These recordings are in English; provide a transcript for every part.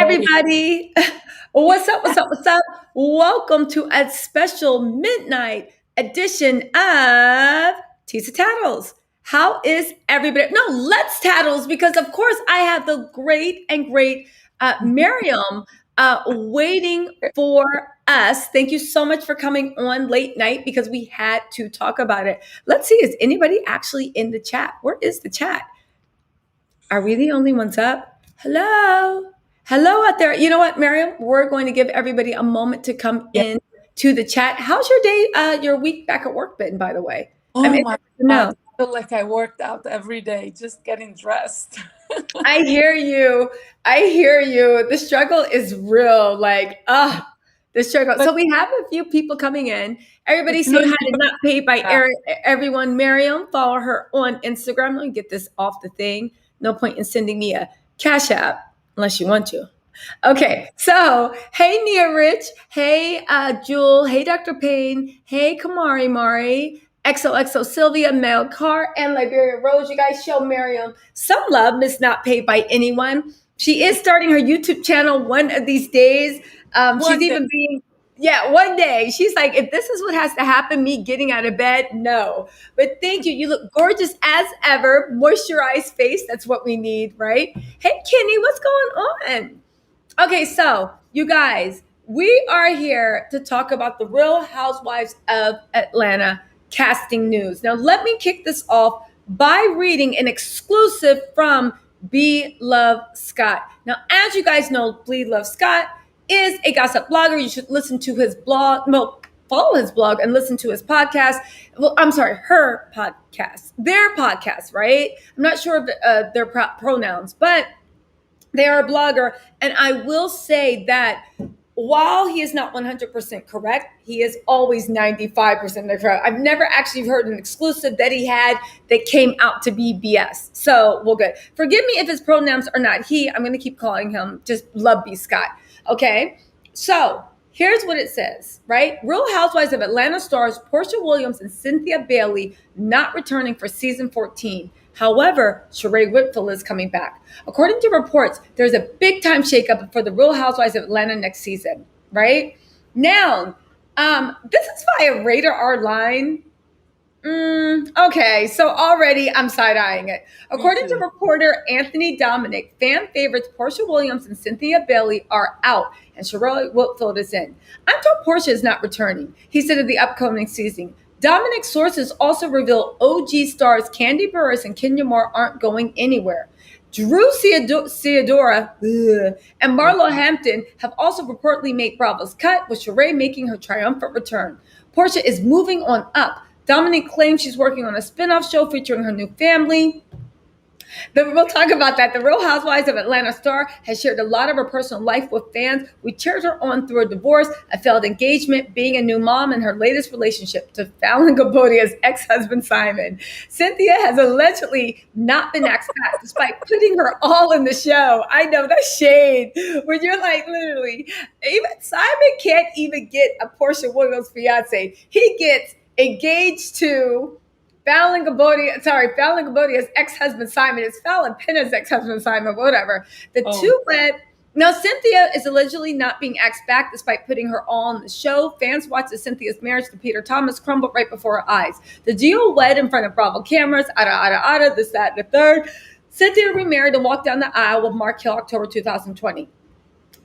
everybody. What's up? What's up? What's up? Welcome to a special midnight edition of TisaTellss. How is everybody? No, let's tattles because, of course, I have the great Miriam waiting for us. Thank you so much for coming on late night because we had to talk about it. Let's see, is anybody actually in the chat? Where is the chat? Are we the only ones up? Hello. Hello out there. You know what, Miriam? We're going to give everybody a moment to come in to the chat. How's your day, your week back at work been, by the way? Oh my God. I feel like I worked out every day, just getting dressed. I hear you. I hear you. The struggle is real. The struggle. So we have a few people coming in. Everybody say hi to Not Paid by everyone. Miriam, follow her on Instagram. Let me get this off the thing. No point in sending me a Cashapp unless you want to. Okay, so hey Nia Rich, hey Jewel, hey Dr. Payne, hey Kamari Mari, XOXO Sylvia, Mel Carr, and Liberia Rose. You guys show Miriam some love. Miss Not Paid by anyone. She is starting her YouTube channel one of these days. She's even being one day. She's like, if this is what has to happen, me getting out of bed, no. But thank you. You look gorgeous as ever. Moisturized face. That's what we need, right? Hey, Kenny, what's going on? Okay, so you guys, we are here to talk about the Real Housewives of Atlanta casting news. Now, let me kick this off by reading an exclusive from B. Love Scott. Now, as you guys know, B. Love Scott is a gossip blogger. You should listen to his blog. Well, follow his blog and listen to his podcast. Well, I'm sorry, her podcast, their podcast, right? I'm not sure of their pronouns, but they are a blogger. And I will say that while he is not 100% correct, he is always 95% correct. I've never actually heard an exclusive that he had that came out to be BS. So we'll good. Forgive me if his pronouns are not he. I'm going to keep calling him just Love B. Scott. Okay. So here's what it says, right? Real Housewives of Atlanta stars Porsha Williams and Cynthia Bailey not returning for season 14. However, Shereé Whitfield is coming back. According to reports, there's a big time shakeup for the Real Housewives of Atlanta next season, right? Now, this is via Radar R line. Okay, so already I'm side-eyeing it. According to reporter Anthony Dominic, fan favorites Porsha Williams and Cynthia Bailey are out, and Shereé Whitfield is in. I'm told Porsha is not returning, he said of the upcoming season. Dominic's sources also reveal OG stars Kandi Burruss and Kenya Moore aren't going anywhere. Drew Theodora and Marlo Hampton have also reportedly made Bravo's cut, with Shereé making her triumphant return. Porsha is moving on up. Dominic claims she's working on a spin-off show featuring her new family. We'll talk about that. The Real Housewives of Atlanta star has shared a lot of her personal life with fans. We cheered her on through a divorce, a failed engagement, being a new mom, and her latest relationship to Falynn Gabodia's ex-husband, Simon. Cynthia has allegedly not been asked back despite putting her all in the show. I know, that's shade. When you're like, literally, even Simon can't even get a Porsha Williams fiance. He gets engaged to Falynn Gabodia's ex-husband Simon. It's Falynn Penna's ex-husband Simon, whatever. The two went. Now, Cynthia is allegedly not being asked back despite putting her all on the show. Fans watched as Cynthia's marriage to Peter Thomas crumble right before her eyes. The duo wed in front of Bravo cameras, this, that, and the third. Cynthia remarried and walked down the aisle with Mark Hill October 2020.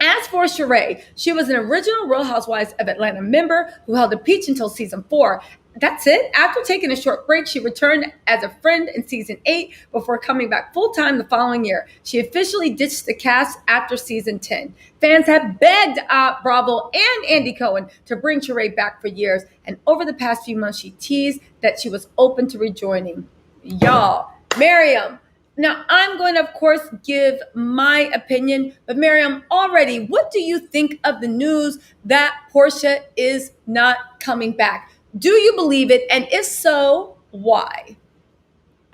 As for Shereé, she was an original Real Housewives of Atlanta member who held a peach until season 4. That's it. After taking a short break, she returned as a friend in season 8 before coming back full-time the following year. She officially ditched the cast after season 10. Fans have begged Bravo and Andy Cohen to bring Shereé back for years, and over the past few months, she teased that she was open to rejoining. Y'all, Miriam. Now, I'm going to, of course, give my opinion, but Miriam, already, what do you think of the news that Porsha is not coming back? Do you believe it? And if so, why?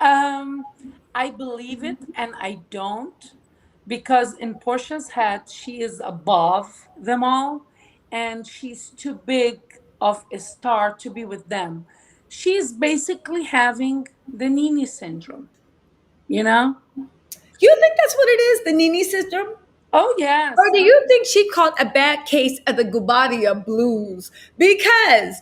I believe it and I don't, because in Porsha's head, she is above them all and she's too big of a star to be with them. She's basically having the Nene syndrome, you know? You think that's what it is, the Nene syndrome? Oh Or yes. do you think she caught a bad case of the Gubadia blues? Because,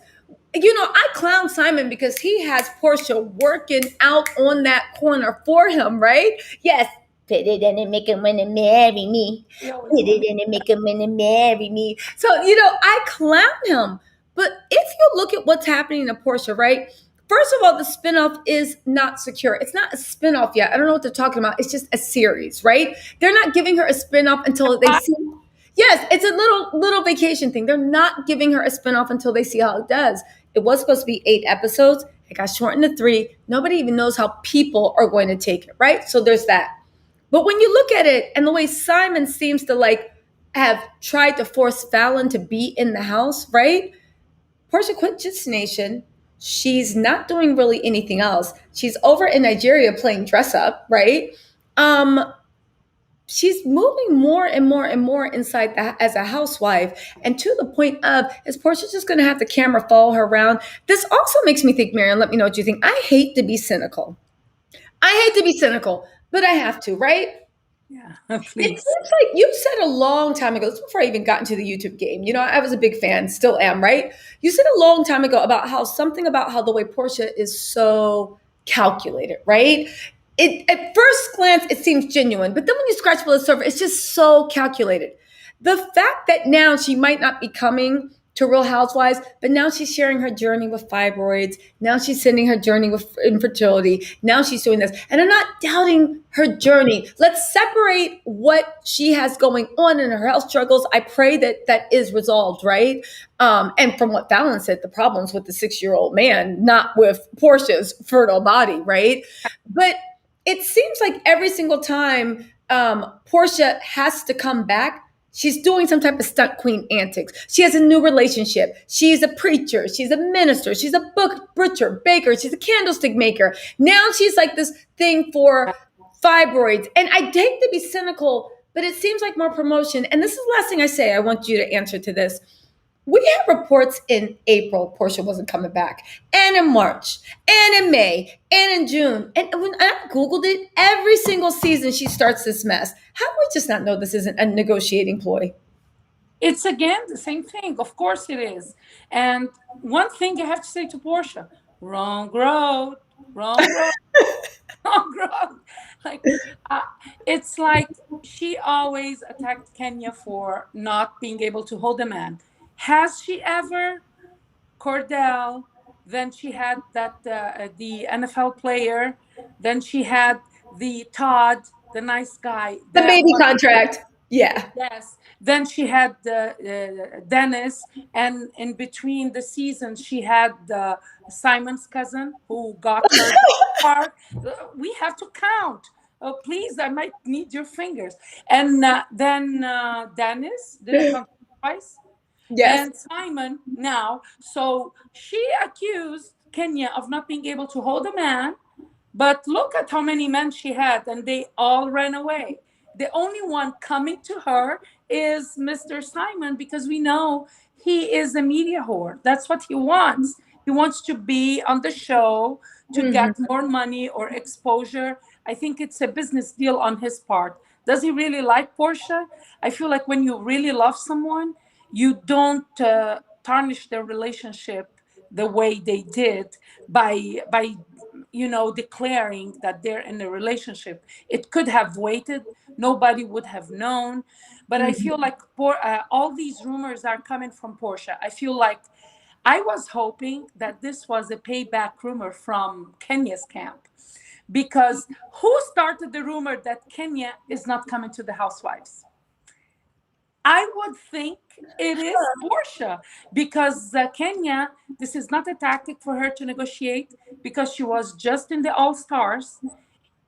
I clown Simon because he has Porsha working out on that corner for him, right? Yes. Put it in and make him want to marry me. He always Put it wanted. in and make him want to marry me. So, I clown him. But if you look at what's happening to Porsha, right? First of all, the spinoff is not secure. It's not a spinoff yet. I don't know what they're talking about. It's just a series, right? They're not giving her a spinoff until they see. Yes, it's a little vacation thing. They're not giving her a spinoff until they see how it does. It was supposed to be 8 episodes. It got shortened to 3. Nobody even knows how people are going to take it, right? So there's that. But when you look at it and the way Simon seems to have tried to force Falynn to be in the house, right? Porsha quit Just Nation. She's not doing really anything else. She's over in Nigeria playing dress up, right? She's moving more and more and more inside that as a housewife, and to the point of, is Porsha just going to have the camera follow her around? This also makes me think, Marion, let me know what you think. I hate to be cynical. But I have to, right? Yeah, It please. seems like you said a long time ago, this was before I even got into the YouTube game. I was a big fan, still am, right? You said a long time ago about how the way Porsha is so calculated, right? It at first glance it seems genuine, but then when you scratch below the surface, it's just so calculated. The fact that now she might not be coming to Real Housewives, but now she's sharing her journey with fibroids. Now she's sending her journey with infertility. Now she's doing this. And I'm not doubting her journey. Let's separate what she has going on in her health struggles. I pray that that is resolved, right? And from what Falynn said, the problem's with the 6-year-old man, not with Porsha's fertile body, right? But it seems like every single time Porsha has to come back, she's doing some type of stunt queen antics. She has a new relationship. She's a preacher. She's a minister. She's a butcher, baker. She's a candlestick maker. Now she's like this thing for fibroids. And I hate to be cynical, but it seems like more promotion. And this is the last thing I say. I want you to answer to this. We had reports in April Porsha wasn't coming back, and in March, and in May, and in June. And when I Googled it, every single season she starts this mess. How do we just not know this isn't a negotiating ploy? It's again the same thing. Of course it is. And one thing I have to say to Portia: wrong road, wrong road, wrong road. Like, uh, it's like she always attacked Kenya for not being able to hold a man. Has she ever? Cordell, then she had the NFL player, then she had the Todd, the nice guy. The That baby was contract. Yeah. yes. Then she had Dennis, and in between the seasons, she had Simon's cousin who got her the car. We have to count. Oh, please, I might need your fingers. And then Dennis didn't come twice, Yes. and Simon now. So she accused Kenya of not being able to hold a man, but look at how many men she had, and they all ran away. The only one coming to her is Mr. Simon, because we know he is a media whore. That's what he wants. He wants to be on the show to get Mhm. more money or exposure. I think it's a business deal on his part. Does he really like Portia? I feel like when you really love someone, you don't tarnish their relationship the way they did by declaring that they're in a relationship. It could have waited. Nobody would have known. But I feel like all these rumors are coming from Portia. I feel like I was hoping that this was a payback rumor from Kenya's camp, because who started the rumor that Kenya is not coming to the Housewives? I would think it is Portia, because Kenya, this is not a tactic for her to negotiate, because she was just in the All Stars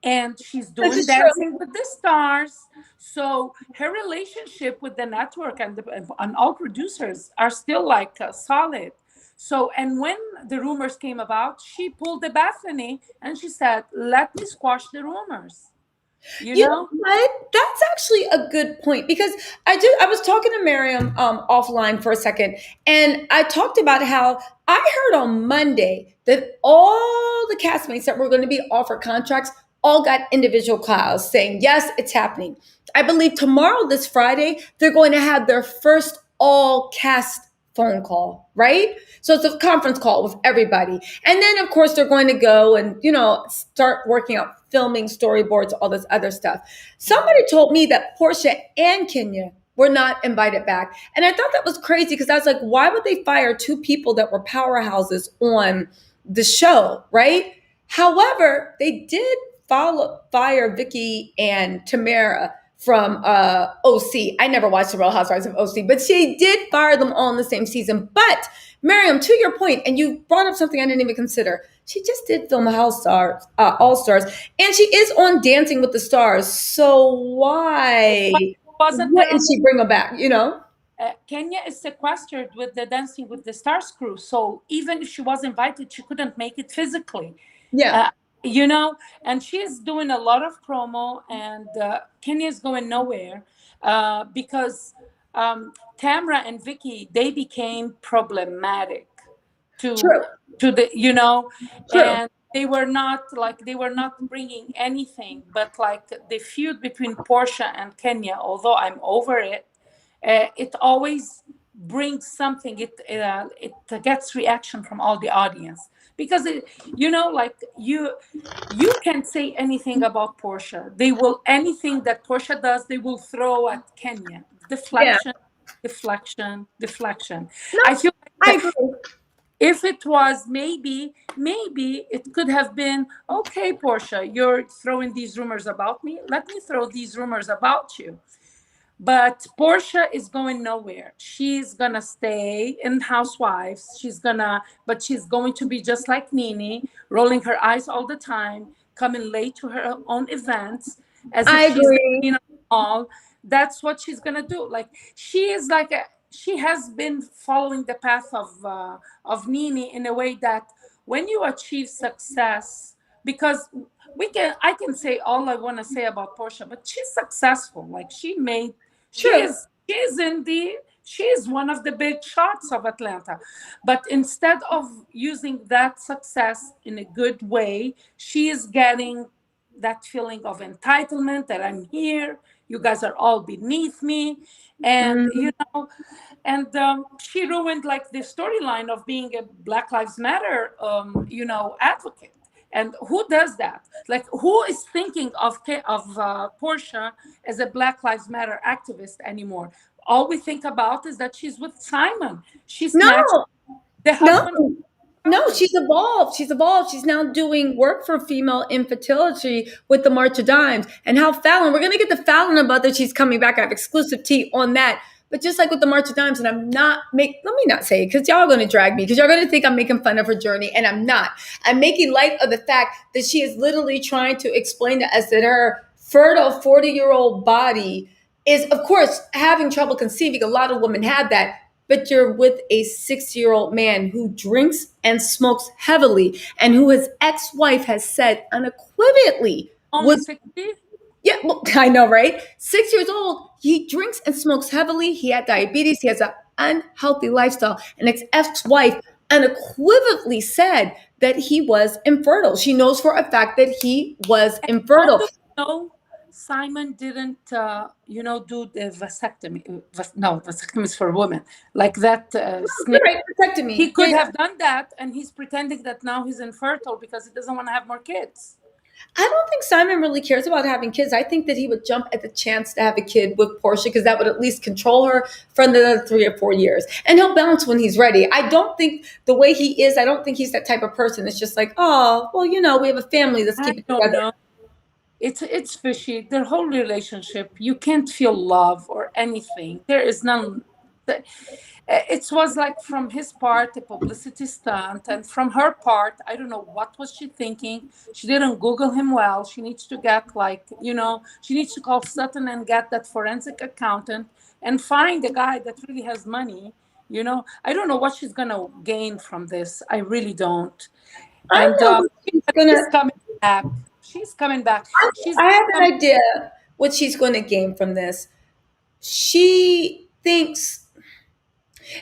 and she's This doing is true. Dancing with the Stars. So her relationship with the network and all producers are still like solid. So, and when the rumors came about, she pulled the Bethany and she said, let me squash the rumors, you You know know? what? That's actually a good point because I was talking to Miriam offline for a second, and I talked about how I heard on Monday that all the castmates that were going to be offered contracts all got individual calls saying, yes, it's happening. I believe tomorrow, this Friday, they're going to have their first all cast phone call, right? So it's a conference call with everybody. And then, of course, they're going to go and, start working out filming, storyboards, all this other stuff. Somebody told me that Porsha and Kenya were not invited back. And I thought that was crazy because I was like, why would they fire two people that were powerhouses on the show, right? However, they did fire Vicky and Tamara from OC. I never watched the Real Housewives of OC, but she did fire them all in the same season. But Miriam, to your point, and you brought up something I didn't even consider. She just did film All Stars, and she is on Dancing with the Stars. So why wouldn't she bring her back? Kenya is sequestered with the Dancing with the Stars crew, so even if she was invited, she couldn't make it physically. Yeah. And she's doing a lot of promo, and Kenya's going nowhere because Tamra and Vicky, they became problematic to the, True. and they were not bringing anything, but like the feud between Porsha and Kenya, although I'm over it, it always brings something. It gets reaction from all the audience because you can say anything about Porsha. They will, anything that Porsha does, they will throw at Kenya. Deflection. No, I feel I like agree. if it was maybe it could have been, okay, Porsha, you're throwing these rumors about me. Let me throw these rumors about you. But Porsha is going nowhere. She's gonna stay in Housewives. But she's going to be just like Nene, rolling her eyes all the time, coming late to her own events, as if she's all. That's what she's gonna do. Like she has been following the path of Nene in a way that when you achieve success, because I can say all I want to say about Porsha, but she's successful. Like she is one of the big shots of Atlanta. But instead of using that success in a good way, she is getting that feeling of entitlement that I'm here, you guys are all beneath me. And she ruined like the storyline of being a Black Lives Matter advocate. And who does that? Like, who is thinking of Porsha as a Black Lives Matter activist anymore? All we think about is that she's with Simon. She's the husband. No, she's evolved. She's now doing work for female infertility with the March of Dimes. And how Falynn, we're going to get the Falynn about that she's coming back. I have exclusive tea on that. But just like with the March of Dimes, and let me not say it because y'all are going to drag me because you're going to think I'm making fun of her journey, and I'm not. I'm making light of the fact that she is literally trying to explain to us that her fertile 40-year-old body is, of course, having trouble conceiving. A lot of women have that. But you're with a 60-year-old man who drinks and smokes heavily and who his ex-wife has said unequivocally Only 60? Yeah, well, I know, right? 6 years old, he drinks and smokes heavily. He had diabetes. He has an unhealthy lifestyle. And his ex-wife unequivocally said that he was infertile. She knows for a fact that he was infertile. No, Simon didn't, do the vasectomy. No, vasectomy is for women. Like that. Right, vasectomy. He could have done that, and he's pretending that now he's infertile because he doesn't want to have more kids. I don't think Simon really cares about having kids. I think that he would jump at the chance to have a kid with Porsha because that would at least control her for another 3 or 4 years. And he'll bounce when he's ready. I don't think the way he is, I don't think he's that type of person. It's just like, oh, well, we have a family. Let's keep it together. Know. It's fishy. Their whole relationship, you can't feel love or anything. There is none. It was like from his part a publicity stunt, and from her part, I don't know what was she thinking. She didn't Google him well. She needs to get she needs to call Sutton and get that forensic accountant and find a guy that really has money. I don't know what she's gonna gain from this. I really don't. And she's coming back. She's coming back. I have an idea what she's going to gain from this. She thinks.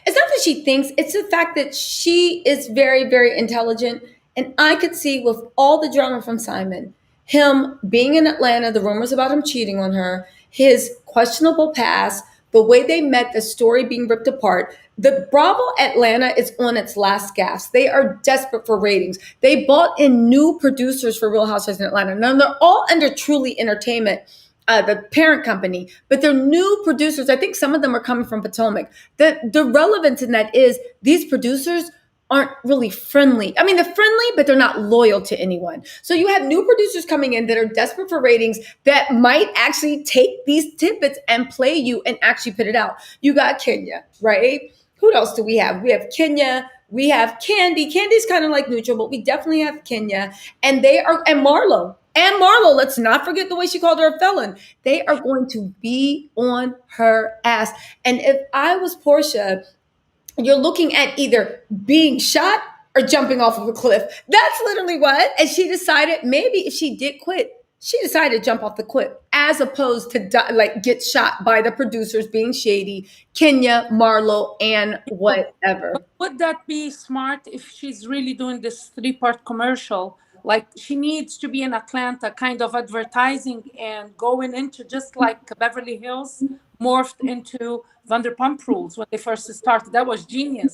It's not that she thinks, it's the fact that she is very, very intelligent. And I could see with all the drama from Simon him being in Atlanta, the rumors about him cheating on her, his questionable past, the way they met, the story being ripped apart. The Bravo Atlanta is on its last gasp. They are desperate for ratings. They bought in new producers for Real Housewives in Atlanta. Now they're all under Truly Entertainment, the parent company, but they're new producers. I think some of them are coming from Potomac. The relevance in that is these producers aren't really friendly. I mean, they're friendly, but they're not loyal to anyone. So you have new producers coming in that are desperate for ratings that might actually take these tidbits and play you and actually put it out. You got Kenya, right? Who else do we have? We have Kenya. We have Kandi. Kandi's kind of like neutral, but we definitely have Kenya. And Marlo. And Marlo, let's not forget the way she called her a felon. They are going to be on her ass. And if I was Porsha, you're looking at either being shot or jumping off of a cliff. That's literally what. And she decided maybe if she did quit, she decided to jump off the cliff as opposed to get shot by the producers being shady, Kenya, Marlo, and whatever. Would that be smart if she's really doing this 3-part commercial? Like she needs to be in Atlanta, kind of advertising and going into just like Beverly Hills morphed into Vanderpump Rules when they first started. That was genius.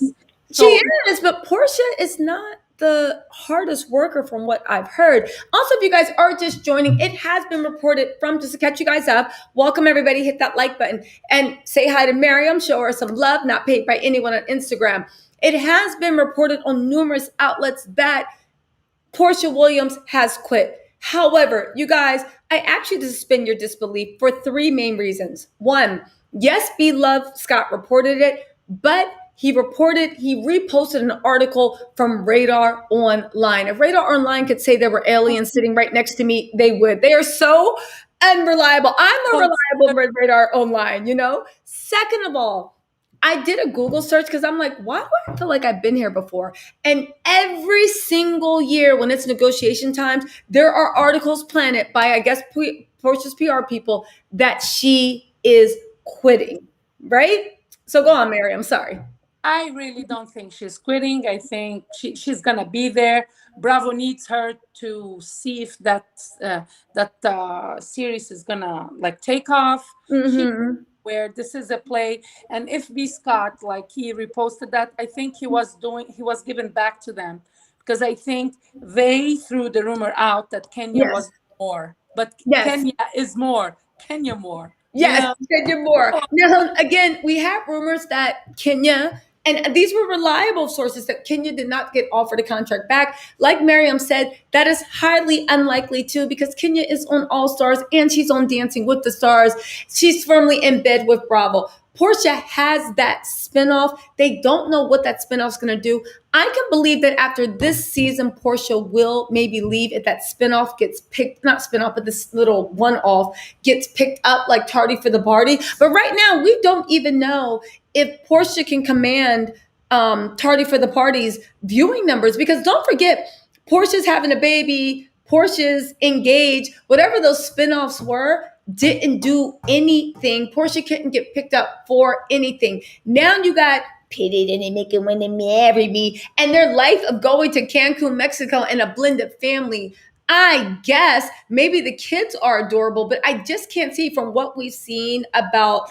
She So is, but Porsha is not the hardest worker from what I've heard. Also, if you guys are just joining, it has been reported from, just to catch you guys up, welcome everybody, hit that like button and say hi to Miriam, show her some love, not paid by anyone on Instagram. It has been reported on numerous outlets that Porsha Williams has quit. However, you guys, I actually suspend your disbelief for 3 main reasons. One, yes, Be Love Scott reported it, but he reposted an article from Radar Online. If Radar Online could say there were aliens sitting right next to me, they would. They are so unreliable. I'm more reliable than Radar Online, you know? Second of all, I did a Google search because I'm like, why do I feel like I've been here before? And every single year when it's negotiation times, there are articles planted by, I guess, Porscha's PR people that she is quitting, right? So go on, Mary. I'm sorry. I really don't think she's quitting. I think she's gonna be there. Bravo needs her to see if that series is gonna like take off. Mm-hmm. Where this is a play, and if B Scott, like he reposted that, I think he was giving back to them because I think they threw the rumor out that Kenya Yes. was more, but Yes. Kenya is more. Kenya more. Yes, Kenya more. Now, again, we have rumors that Kenya, and these were reliable sources, that Kenya did not get offered a contract back. Like Miriam said, that is highly unlikely too, because Kenya is on All Stars and she's on Dancing with the Stars. She's firmly in bed with Bravo. Porsha has that spinoff. They don't know what that spinoff is going to do. I can believe that after this season, Porsha will maybe leave if that spinoff gets picked, not spinoff, but this little one-off gets picked up like Tardy for the Party. But right now, we don't even know if Porsha can command Tardy for the Party's viewing numbers, because don't forget, Porsha's having a baby, Porsha's engaged, whatever those spinoffs were, didn't do anything. Porsha couldn't get picked up for anything. Now you got Pity Didn't Make It When They Marry Me, and their life of going to Cancun, Mexico, and a blended family. I guess maybe the kids are adorable, but I just can't see from what we've seen about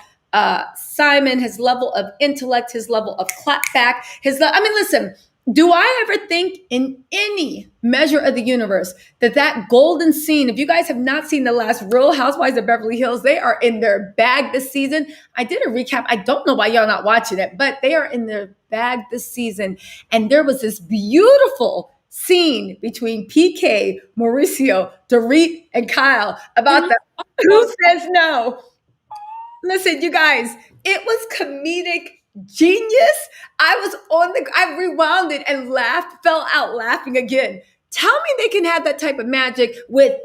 Simon, his level of intellect, his level of clapback, I mean, listen, do I ever think in any measure of the universe that golden scene, if you guys have not seen the last Real Housewives of Beverly Hills, they are in their bag this season. I did a recap. I don't know why y'all not watching it, but they are in their bag this season. And there was this beautiful scene between PK, Mauricio, Dorit, and Kyle about the Who Says No. Listen, you guys, it was comedic genius. I rewound it and fell out laughing again. Tell me they can have that type of magic with,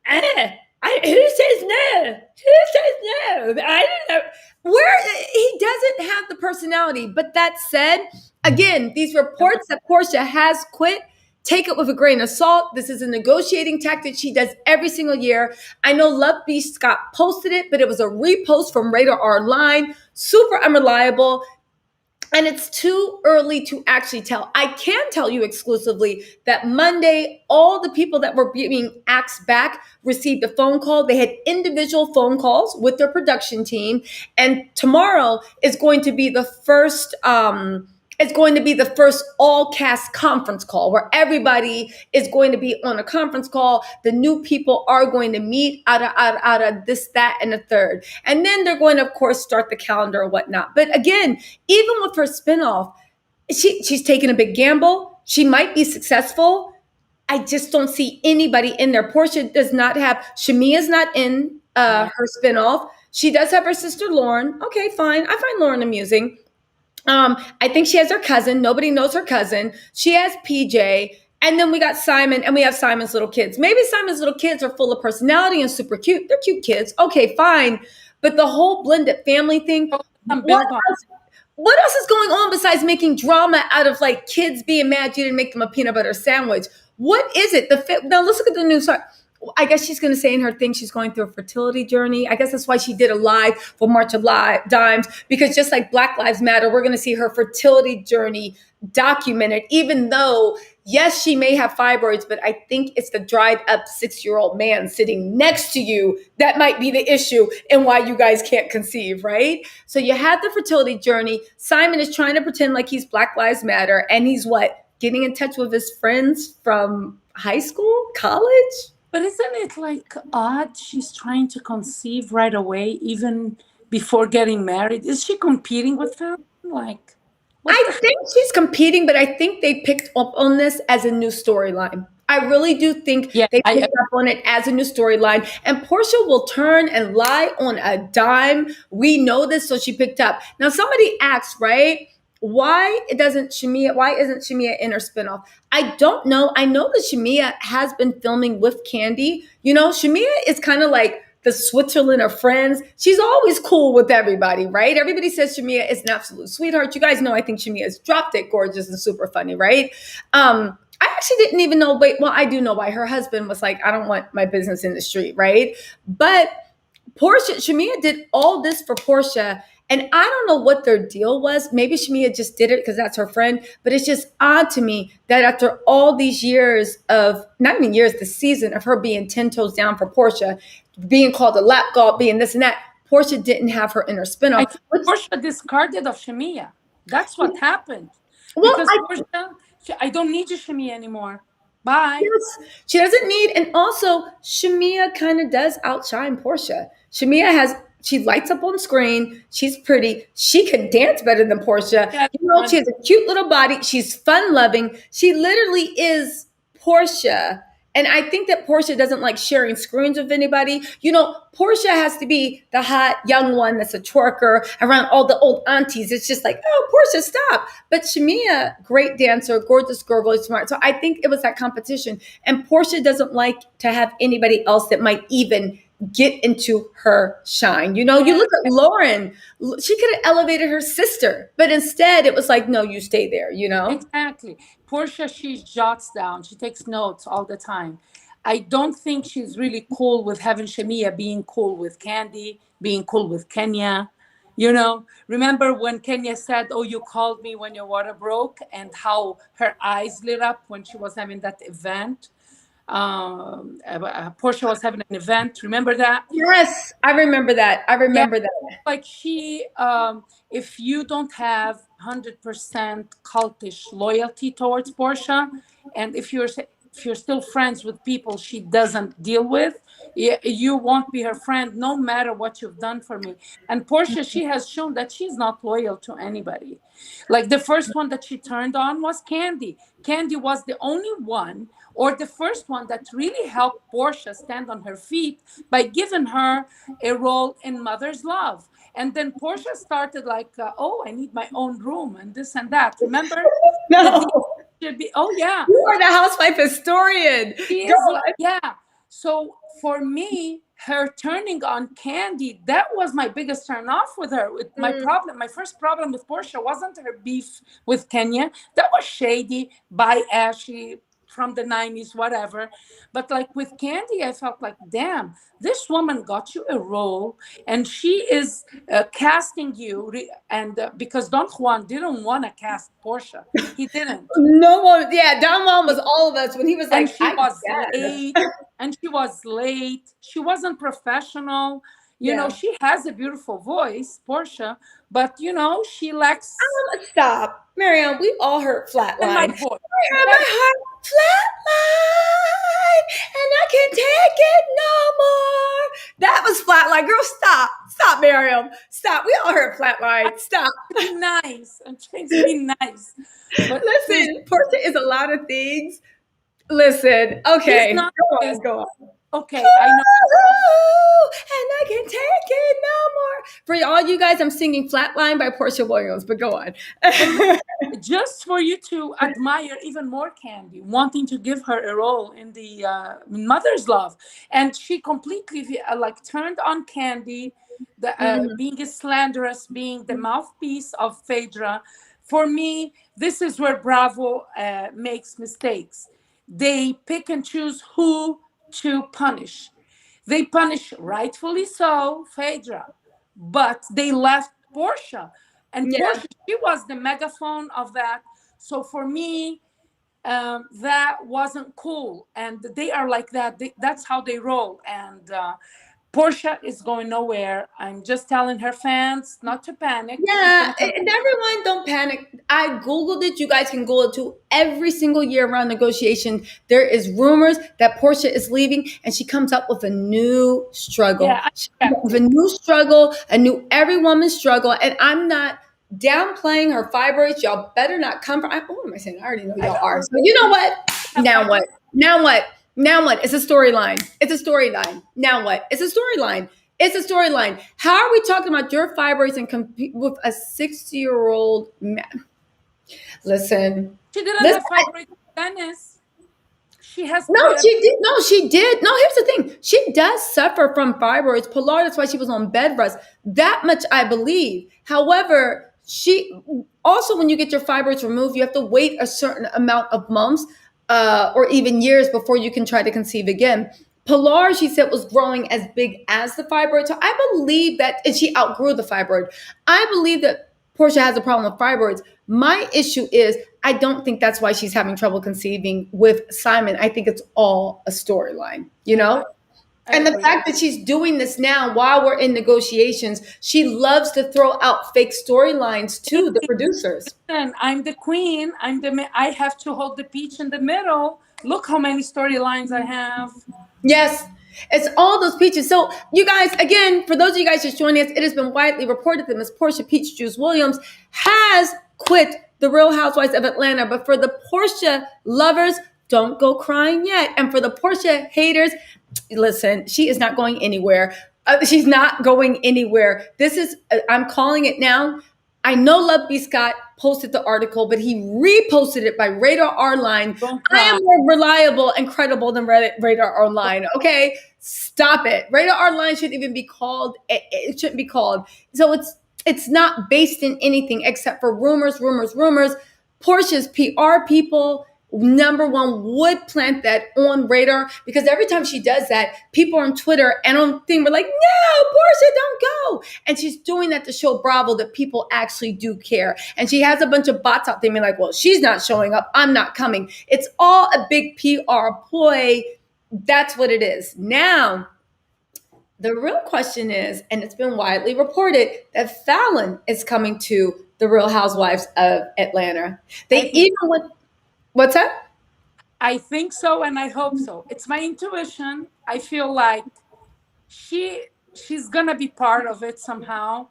who says no? Who says no? I don't know. Where he doesn't have the personality. But that said, again, these reports that Porsha has quit, take it with a grain of salt. This is a negotiating tactic she does every single year. I know Love Beast Scott posted it, but it was a repost from Radar Online. Super unreliable. and it's too early to actually tell. I can tell you exclusively that Monday, all the people that were being asked back received a phone call. They had individual phone calls with their production team, and tomorrow is going to be the first. It's going to be the first all cast conference call where everybody is going to be on a conference call. The new people are going to meet out of this, that, and the third. And then they're going to, of course, start the calendar or whatnot. But again, even with her spinoff, she's taken a big gamble. She might be successful. I just don't see anybody in there. Porsha does not have, Shamia's not in her spinoff. She does have her sister Lauren. Okay, fine. I find Lauren amusing. I think she has her cousin. Nobody knows her cousin. She has PJ. And then we got Simon, and we have Simon's little kids. Maybe Simon's little kids are full of personality and super cute. They're cute kids. Okay, fine. But the whole blended family thing, what else is going on besides making drama out of like kids being mad you didn't make them a peanut butter sandwich? What is it? Now let's look at the news. I guess she's going to say in her thing she's going through a fertility journey. I guess that's why she did a live for March of Dimes, because just like Black Lives Matter, we're going to see her fertility journey documented, even though, yes, she may have fibroids, but I think it's the dried up 6-year-old man sitting next to you that might be the issue and why you guys can't conceive, right? So you had the fertility journey. Simon is trying to pretend like he's Black Lives Matter, and he's what? Getting in touch with his friends from high school, college? But isn't it like odd? She's trying to conceive right away, even before getting married. Is she competing with him? Like, I think she's competing, but I think they picked up on this as a new storyline. I really do think they picked up on it as a new storyline. And Porsha will turn and lie on a dime. We know this, so she picked up. Now, somebody asked, right? Why isn't Shamia in her spinoff? I don't know. I know that Shamia has been filming with Kandi. You know, Shamia is kind of like the Switzerland of Friends. She's always cool with everybody, right? Everybody says Shamia is an absolute sweetheart. You guys know I think Shamia is drop dead gorgeous and super funny, right? I actually didn't even know. Well, I do know why. Her husband was like, I don't want my business in the street, right? But Shamia did all this for Porsha. And I don't know what their deal was. Maybe Shamia just did it because that's her friend. But it's just odd to me that after all these years of, not even years, the season of her being 10 toes down for Porsha, being called a lapdog, being this and that, Porsha didn't have her in her spinoff. Porsha discarded of Shamia. That's what happened. Well, because Porsha, I don't need you, Shamia, anymore. Bye. Yes, she doesn't need, and also Shamia kind of does outshine Porsha. She lights up on screen. She's pretty. She can dance better than Porsha. Yeah, she has a cute little body. She's fun loving. She literally is Porsha. And I think that Porsha doesn't like sharing screens with anybody. You know, Porsha has to be the hot young one that's a twerker around all the old aunties. It's just like, oh, Porsha, stop. But Shamia, great dancer, gorgeous girl, really smart. So I think it was that competition. And Porsha doesn't like to have anybody else that might even get into her shine. You know, you look at Lauren, she could have elevated her sister, but instead it was like, no, you stay there, you know? Exactly. Porsha, she jots down. She takes notes all the time. I don't think she's really cool with having Shamia being cool with Kandi, being cool with Kenya. You know, remember when Kenya said, oh, you called me when your water broke, and how her eyes lit up when she was having that event? Porsha was having an event. Remember that? Yes, I remember that. That. Like she, if you don't have 100% cultish loyalty towards Porsha, and if you're still friends with people she doesn't deal with, you won't be her friend no matter what you've done for me. And Porsha, she has shown that she's not loyal to anybody. Like the first one that she turned on was Kandi. Kandi was the only one, or the first one, that really helped Porsha stand on her feet by giving her a role in Mother's Love. And then Porsha started like, oh, I need my own room and this and that. Remember? No. Oh, yeah. You are the housewife historian. She is, yeah. So for me, her turning on Kandi, that was my biggest turn off with her. My first problem with Porsha wasn't her beef with Kenya. That was shady, by ashy, from the 90s, whatever. But like with Kandi, I felt like, damn, this woman got you a role, and she is casting you. And because Don Juan didn't want to cast Porsha, he didn't. No one, yeah, Don Juan was all of us when he was And like, she I was guess. late. And she was late. She wasn't professional. You know, Yeah. she has a beautiful voice, Porsha, but you know, she lacks Stop. Marianne, we all heard in my flatline. voice. I heard That my heart flatline, and I can't take it no more. That was flatline. Girl, stop. Stop, Miriam. Stop. We all heard flatline. Stop. to be nice. I'm trying to be nice. But please, Listen, Portia is a lot of things. Listen, she's okay. not Go this. on, go on. Okay, I know. And I can take it no more. For all you guys, I'm singing Flatline by Portia Williams, but go on. Just for you to admire even more Kandi, wanting to give her a role in the Mother's Love, and she completely like turned on Kandi, the being a slanderous, being the mouthpiece of Phaedra. For me, this is where Bravo makes mistakes. They pick and choose who to punish. They punish, rightfully so, Phaedra, but they left Porsha. And Yeah. Porsha, she was the megaphone of that. So for me, that wasn't cool. And they are like that. That's how they roll. And Porsha is going nowhere. I'm just telling her fans not to panic. She's Yeah, going to come. and everyone don't panic. I Googled it. You guys can Google it too. Every single year around negotiation, there is rumors that Portia is leaving and she comes up with a new struggle. Yeah, She I comes up expect with a it. new struggle, a new every woman's struggle. And I'm not downplaying her fibroids. Y'all better not come for what am I saying? I already know I y'all are. don't So you know what? have Now fibroids. what? Now what? Now what? It's a storyline. It's a storyline. Now what? It's a storyline. It's a storyline. How are we talking about your fibroids and compete with a 60-year-old man? Listen, She didn't listen. have fibroids in tennis. She has No, she did. No, she did. No, here's the thing. She does suffer from fibroids. Pilar, that's why she was on bed rest. That much I believe. However, she also, when you get your fibroids removed, you have to wait a certain amount of months or even years before you can try to conceive again. Pilar, she said, was growing as big as the fibroid. So I believe that, and she outgrew the fibroid. I believe that Portia has a problem with fibroids. My issue is I don't think that's why she's having trouble conceiving with Simon. I think it's all a storyline, you Yeah, know? I And the agree. fact that she's doing this now while we're in negotiations, she loves to throw out fake storylines to the producers. Listen, I'm the queen. I have to hold the peach in the middle. Look how many storylines I have. Yes, it's all those peaches. So, you guys, again, for those of you guys just joining us, it has been widely reported that Miss Portia Peach Juice Williams has quit the Real Housewives of Atlanta. But for the Portia lovers, don't go crying yet. And for the Portia haters, listen, she is not going anywhere. She's not going anywhere. This is, I'm calling it now. I know Love B. Scott posted the article, but he reposted it by Radar Online. Don't I cry. am more reliable and credible than Radar Online. Okay, stop it. Radar Online shouldn't even be called. It shouldn't be called. So it's not based in anything except for rumors, rumors, rumors. Portia's PR people, number one, would plant that on Radar because every time she does that, people on Twitter and on thing were like, "No, Portia, don't go." And she's doing that to show Bravo that people actually do care. And she has a bunch of bots out there being like, "Well, she's not showing up. I'm not coming." It's all a big PR ploy. That's what it is. Now, the real question is, and it's been widely reported, that Falynn is coming to the Real Housewives of Atlanta. I They think even went, what's that? I think so, and I hope so. It's my intuition. I feel like she's gonna be part of it somehow.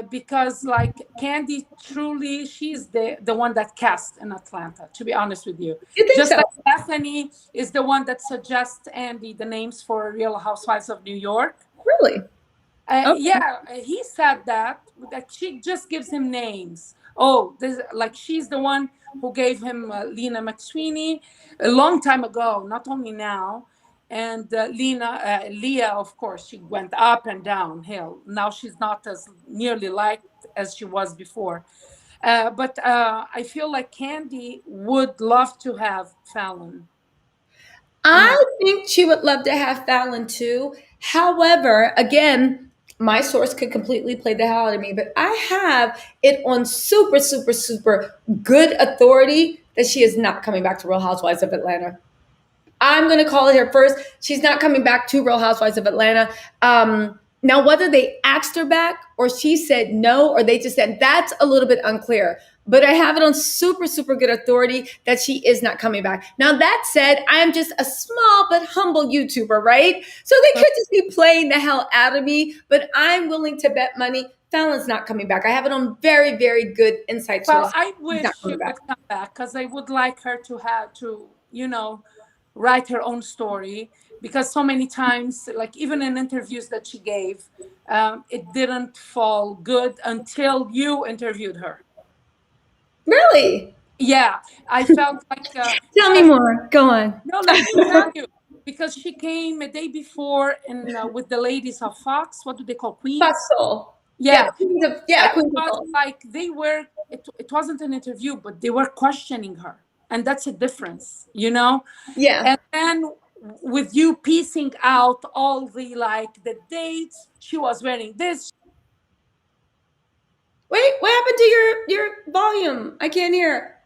Because like Kandi, truly, she's the one that cast in Atlanta, to be honest with you. You think Just so? like Bethany is the one that suggests Andy the names for Real Housewives of New York. Really? Okay. Yeah, he said that she just gives him names. Oh, like she's the one who gave him Lena McSweeney a long time ago, not only now. And Leah, of course, she went up and downhill. Now she's not as nearly liked as she was before. But I feel like Kandi would love to have Falynn. I think she would love to have Falynn too. However, again, my source could completely play the hell out of me, but I have it on super, super, super good authority that she is not coming back to Real Housewives of Atlanta. I'm going to call it here first. She's not coming back to Real Housewives of Atlanta. Now, whether they asked her back or she said no, or they just said, that's a little bit unclear. But I have it on super, super good authority that she is not coming back. Now, that said, I am just a small but humble YouTuber, right? So they could just be playing the hell out of me, but I'm willing to bet money Falynn's not coming back. I have it on very, very good insight source. Well, I wish she would come back because I would like her to have to, write her own story, because so many times, like even in interviews that she gave, it didn't fall good until you interviewed her. Really? Yeah, I felt like. Tell me more. Go on. No, let me tell you, because she came a day before with the ladies of Fox. What do they call Queens? Fox Soul. Yeah, Queens of Soul. Like they were. It wasn't an interview, but they were questioning her, and that's a difference, Yeah. And then with you piecing out all the dates, she was wearing this. Wait, what happened to your volume? I can't hear.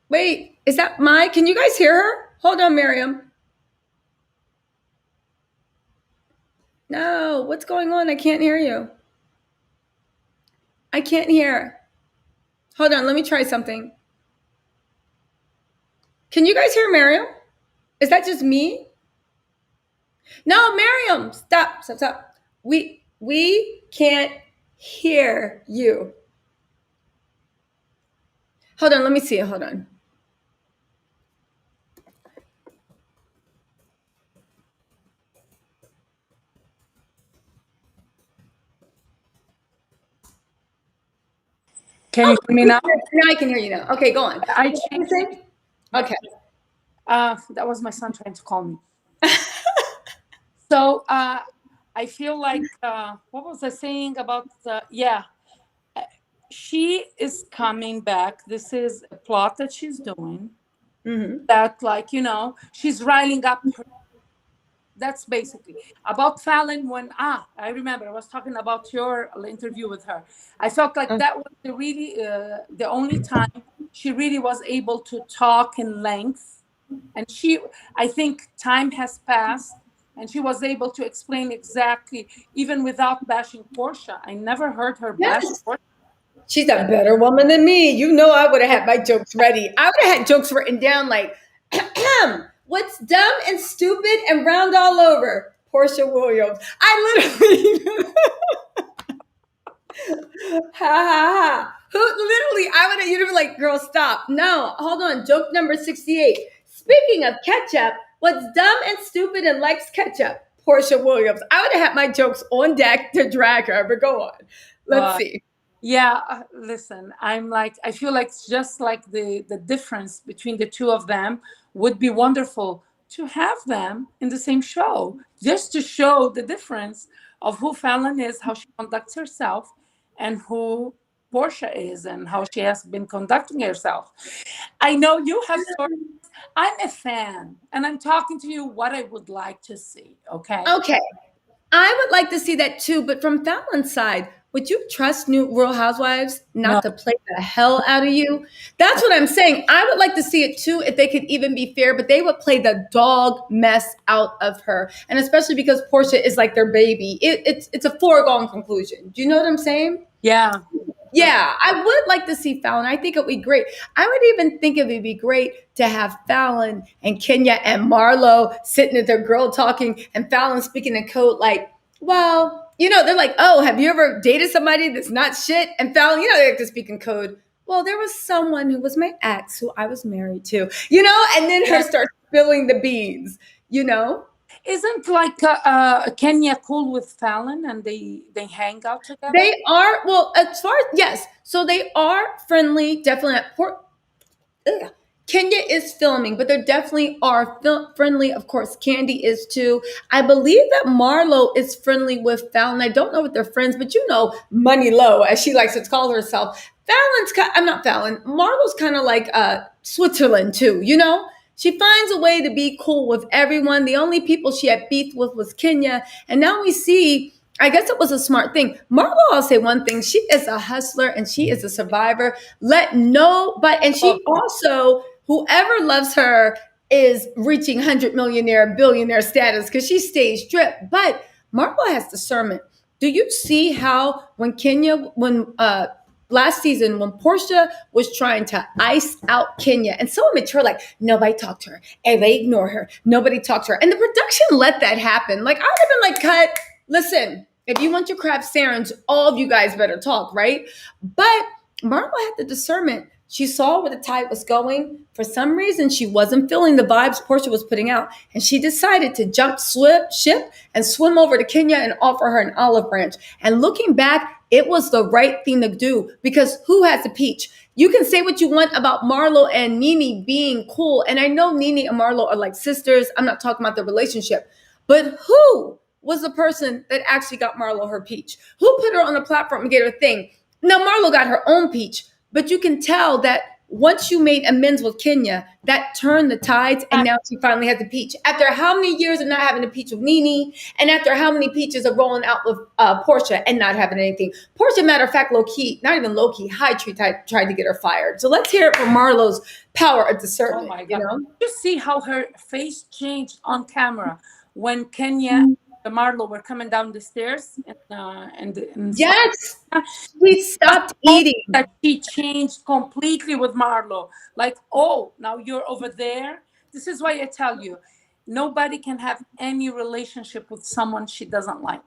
Wait, is that can you guys hear her? Hold on, Miriam. No, what's going on? I can't hear you. I can't hear. Hold on, let me try something. Can you guys hear Miriam? Is that just me? No, Miriam, stop. We can't hear you. Hold on, let me see it. Hold on. Can you hear me now? Now I can hear you now. Okay, go on. I changed it. Okay. That was my son trying to call me. So I feel like, what was I saying about she is coming back. This is a plot that she's doing. Mm-hmm. That she's riling up her. That's basically about Falynn. When I remember I was talking about your interview with her. I felt like that was the only time she really was able to talk in length, and I think time has passed, and she was able to explain exactly, even without bashing Porsha. I never heard her bash Porsha. She's a better woman than me. I would have had my jokes ready. I would have had jokes written down like, what's dumb and stupid and round all over? Porsha Williams. I literally, ha ha ha. I would have, you'd be like, girl, stop. No, hold on. Joke number 68. Speaking of ketchup, what's dumb and stupid and likes ketchup? Porsha Williams. I would have had my jokes on deck to drag her, but go on. Let's see. Yeah, listen, I feel like it's just like the difference between the two of them would be wonderful to have them in the same show, just to show the difference of who Falynn is, how she conducts herself, and who Porsha is, and how she has been conducting herself. I know you have stories. I'm a fan, and I'm talking to you what I would like to see, okay? Okay. I would like to see that too, but from Falynn's side, would you trust new Real Housewives not to play the hell out of you? That's what I'm saying. I would like to see it too if they could even be fair, but they would play the dog mess out of her. And especially because Porsha is like their baby. It's a foregone conclusion. Do you know what I'm saying? Yeah. Yeah, I would like to see Falynn. I think it would be great. I would even think it would be great to have Falynn and Kenya and Marlo sitting at their girl talking and Falynn speaking in code like, well, they're like, oh, have you ever dated somebody that's not shit? And Falynn, they like to speak in code. Well, there was someone who was my ex who I was married to, and then her start spilling the beans, Isn't Kenya cool with Falynn and they hang out together? They are, well, as far as, yes. So they are friendly, definitely. Kenya is filming, but there definitely are friendly. Of course, Kandi is too. I believe that Marlo is friendly with Falynn. I don't know if they're friends, but you know, Money Low, as she likes to call herself. I'm not Falynn. Marlo's kind of like Switzerland too, you know? She finds a way to be cool with everyone. The only people she had beef with was Kenya. And now we see, I guess it was a smart thing. Marlo, I'll say one thing. She is a hustler and she is a survivor. And she also, whoever loves her is reaching 100 millionaire, billionaire status because she stays stripped. But Marlo has discernment. Do you see how when last season when Porsha was trying to ice out Kenya and so immature, like nobody talked to her and they ignore her, nobody talked to her, and the production let that happen. Like I would have been like, cut. Listen, if you want your crab sarons, all of you guys better talk, right? But Marlo had the discernment. She saw where the tide was going. For some reason, she wasn't feeling the vibes Porsha was putting out, and she decided to jump ship and swim over to Kenya and offer her an olive branch. And looking back, it was the right thing to do because who has a peach? You can say what you want about Marlo and Nene being cool, and I know Nene and Marlo are like sisters. I'm not talking about the relationship, but who was the person that actually got Marlo her peach? Who put her on the platform and gave her a thing? Now, Marlo got her own peach, but you can tell that once you made amends with Kenya, that turned the tides, and now she finally has a peach. After how many years of not having a peach with Nene, and after how many peaches of rolling out with Porsha and not having anything. Porsha, matter of fact, low-key, not even low-key, high-tree tried to get her fired. So let's hear it from Marlo's power of discernment. Oh my God. You know? You see how her face changed on camera when Kenya and Marlo were coming down the stairs and yes, we stopped eating. That she changed completely with Marlo. Like, oh, now you're over there. This is why I tell you, nobody can have any relationship with someone she doesn't like.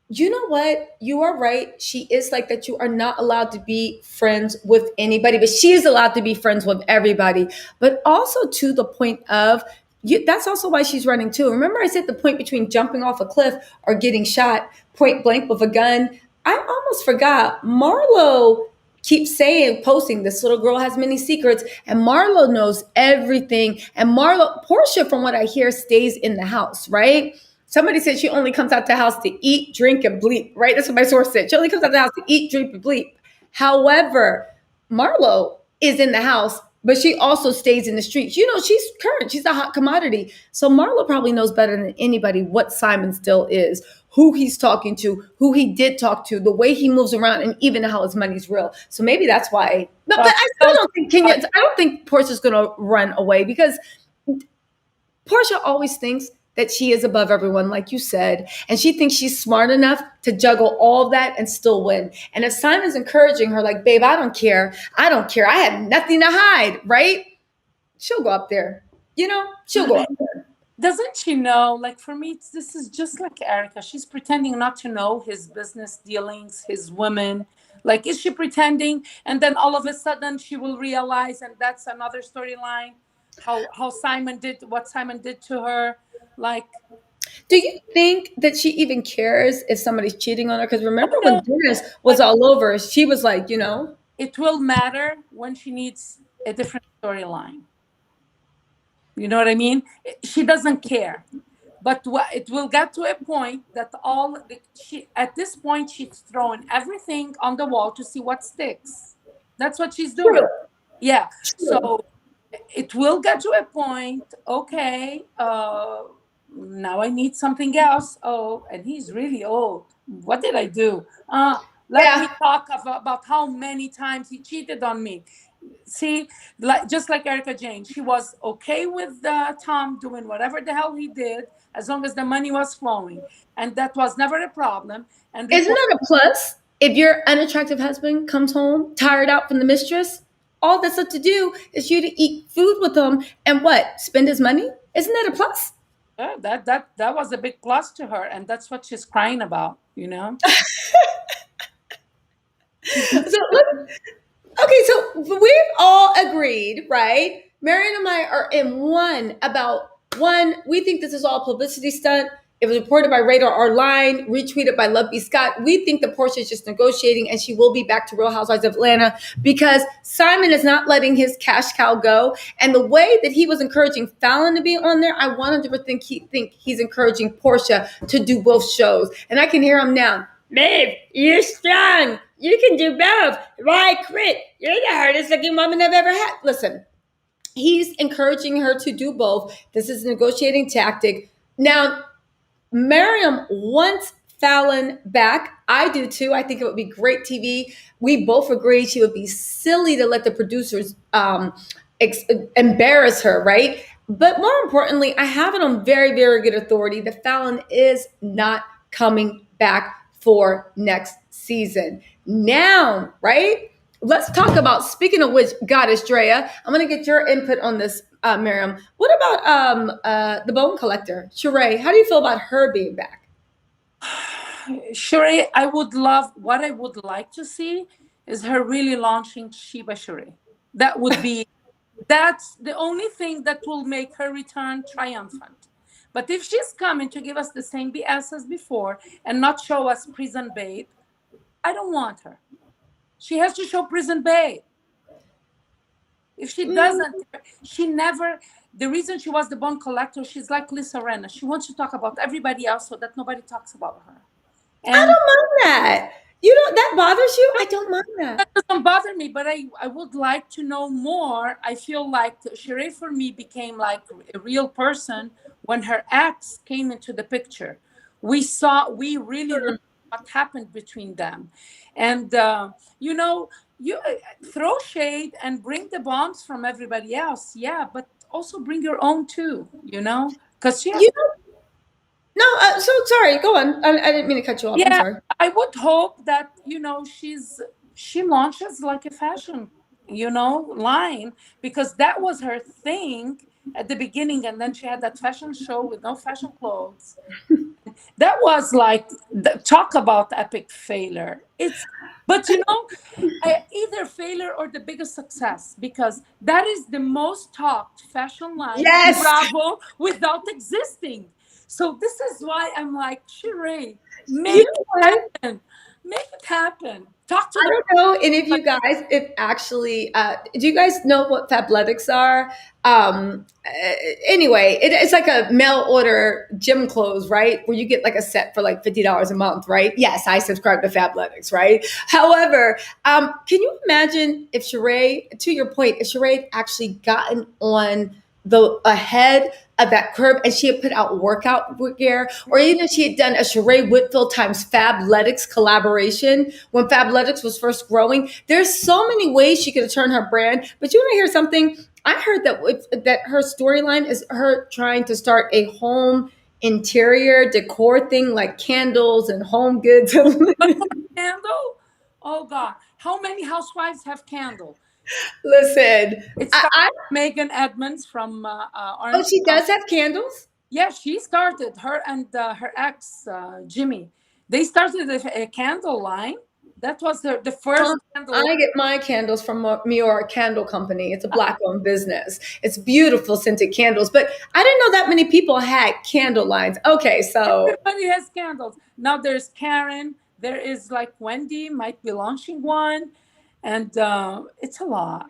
You know what? You are right. She is like that. You are not allowed to be friends with anybody, but she is allowed to be friends with everybody. But also to the point of, that's also why she's running too. Remember, I said the point between jumping off a cliff or getting shot point blank with a gun. I almost forgot. Marlo keeps posting, this little girl has many secrets, and Marlo knows everything. And Porsha, from what I hear, stays in the house, right? Somebody said she only comes out the house to eat, drink, and bleep, right? That's what my source said. She only comes out the house to eat, drink, and bleep. However, Marlo is in the house, but she also stays in the streets. You know, she's current. She's a hot commodity. So Marlo probably knows better than anybody what Simon still is, who he's talking to, who he did talk to, the way he moves around, and even how his money's real. So maybe that's why. No, but I still don't think I don't think Porsha's going to run away because Porsha always thinks that she is above everyone, like you said, and she thinks she's smart enough to juggle all of that and still win. And if Simon's encouraging her, like, babe, I don't care. I have nothing to hide, right? She'll go up there. You know, she'll go up there. Doesn't she know? Like, for me, this is just like Erica. She's pretending not to know his business dealings, his women. Like, is she pretending? And then all of a sudden she will realize, and that's another storyline, how Simon did what Simon did to her. Like, do you think that she even cares if somebody's cheating on her? Because remember when Dennis was all over, she was like, you know. It will matter when she needs a different storyline. You know what I mean? She doesn't care. But it will get to a point that at this point, she's throwing everything on the wall to see what sticks. That's what she's doing. True. Yeah. True. So it will get to a point, okay, now I need something else. Oh, and he's really old. What did I do? Let me talk about how many times he cheated on me. See, just like Erica Jayne, she was okay with Tom doing whatever the hell he did as long as the money was flowing, and that was never a problem. And isn't that a plus? If your unattractive husband comes home tired out from the mistress, all that's left to do is you to eat food with him and what? Spend his money? Isn't that a plus? Yeah, that was a big plus to her, and that's what she's crying about, you know. Okay, so we've all agreed, right? Marion and I are in one. We think this is all publicity stunt. It was reported by Radar Online, retweeted by Love B. Scott. We think that Porsha is just negotiating and she will be back to Real Housewives of Atlanta because Simon is not letting his cash cow go. And the way that he was encouraging Falynn to be on there, I wanted to think he's encouraging Porsha to do both shows. And I can hear him now. Babe, you're strong. You can do both. Why quit? You're the hardest looking woman I've ever had. Listen, he's encouraging her to do both. This is a negotiating tactic. Now, Miriam wants Falynn back. I do too. I think it would be great TV. We both agree she would be silly to let the producers embarrass her, right? But more importantly, I have it on very, very good authority that Falynn is not coming back for next season. Now, right? Let's talk about, speaking of which, Goddess Drea, I'm going to get your input on this, Miriam. What about the Bone Collector, Shereé? How do you feel about her being back? Shereé, what I would like to see is her really launching Sheba Shereé. That's the only thing that will make her return triumphant. But if she's coming to give us the same BS as before and not show us Prison Babe, I don't want her. She has to show Prison Babe. If she doesn't, the reason she was the Bone Collector, she's like Lisa Rinna. She wants to talk about everybody else so that nobody talks about her. And I don't mind that. That bothers you? I don't mind that. That doesn't bother me, but I would like to know more. I feel like Shereé for me became like a real person when her ex came into the picture. We really learned what happened between them. And, you throw shade and bring the bombs from everybody else. Yeah, but also bring your own too, because so sorry, go on. I didn't mean to cut you off. Yeah, I'm sorry. I would hope that, she launches like a fashion, line, because that was her thing at the beginning. And then she had that fashion show with no fashion clothes. That was like, talk about epic failure. But either failure or the biggest success, because that is the most talked fashion line in Bravo without existing. So this is why I'm like, Shereé, make it happen. Make it happen. Talk to I don't know any of you guys if actually, do you guys know what Fabletics are? Anyway, it's like a mail order gym clothes, right? Where you get like a set for like $50 a month, right? Yes, I subscribe to Fabletics, right? However, can you imagine if Shereé, to your point, if Shereé actually gotten on the ahead of that curve and she had put out workout gear, or even if she had done a Shereé Whitfield times Fabletics collaboration when Fabletics was first growing. There's so many ways she could have turned her brand. But you want to hear something? I heard that her storyline is her trying to start a home interior decor thing, like candles and home goods. Candle? Oh God. How many housewives have candle? Listen, it's Megan Edmonds from Orange. Oh, she does have candles? Yeah, she started, her and her ex, Jimmy. They started a candle line. That was the first candle. I get my candles from NOMoore Candle Company. It's a Black-owned business. It's beautiful scented candles. But I didn't know that many people had candle lines. Okay, so. Everybody has candles. Now there's Karen. There is like Wendy might be launching one. And it's a lot.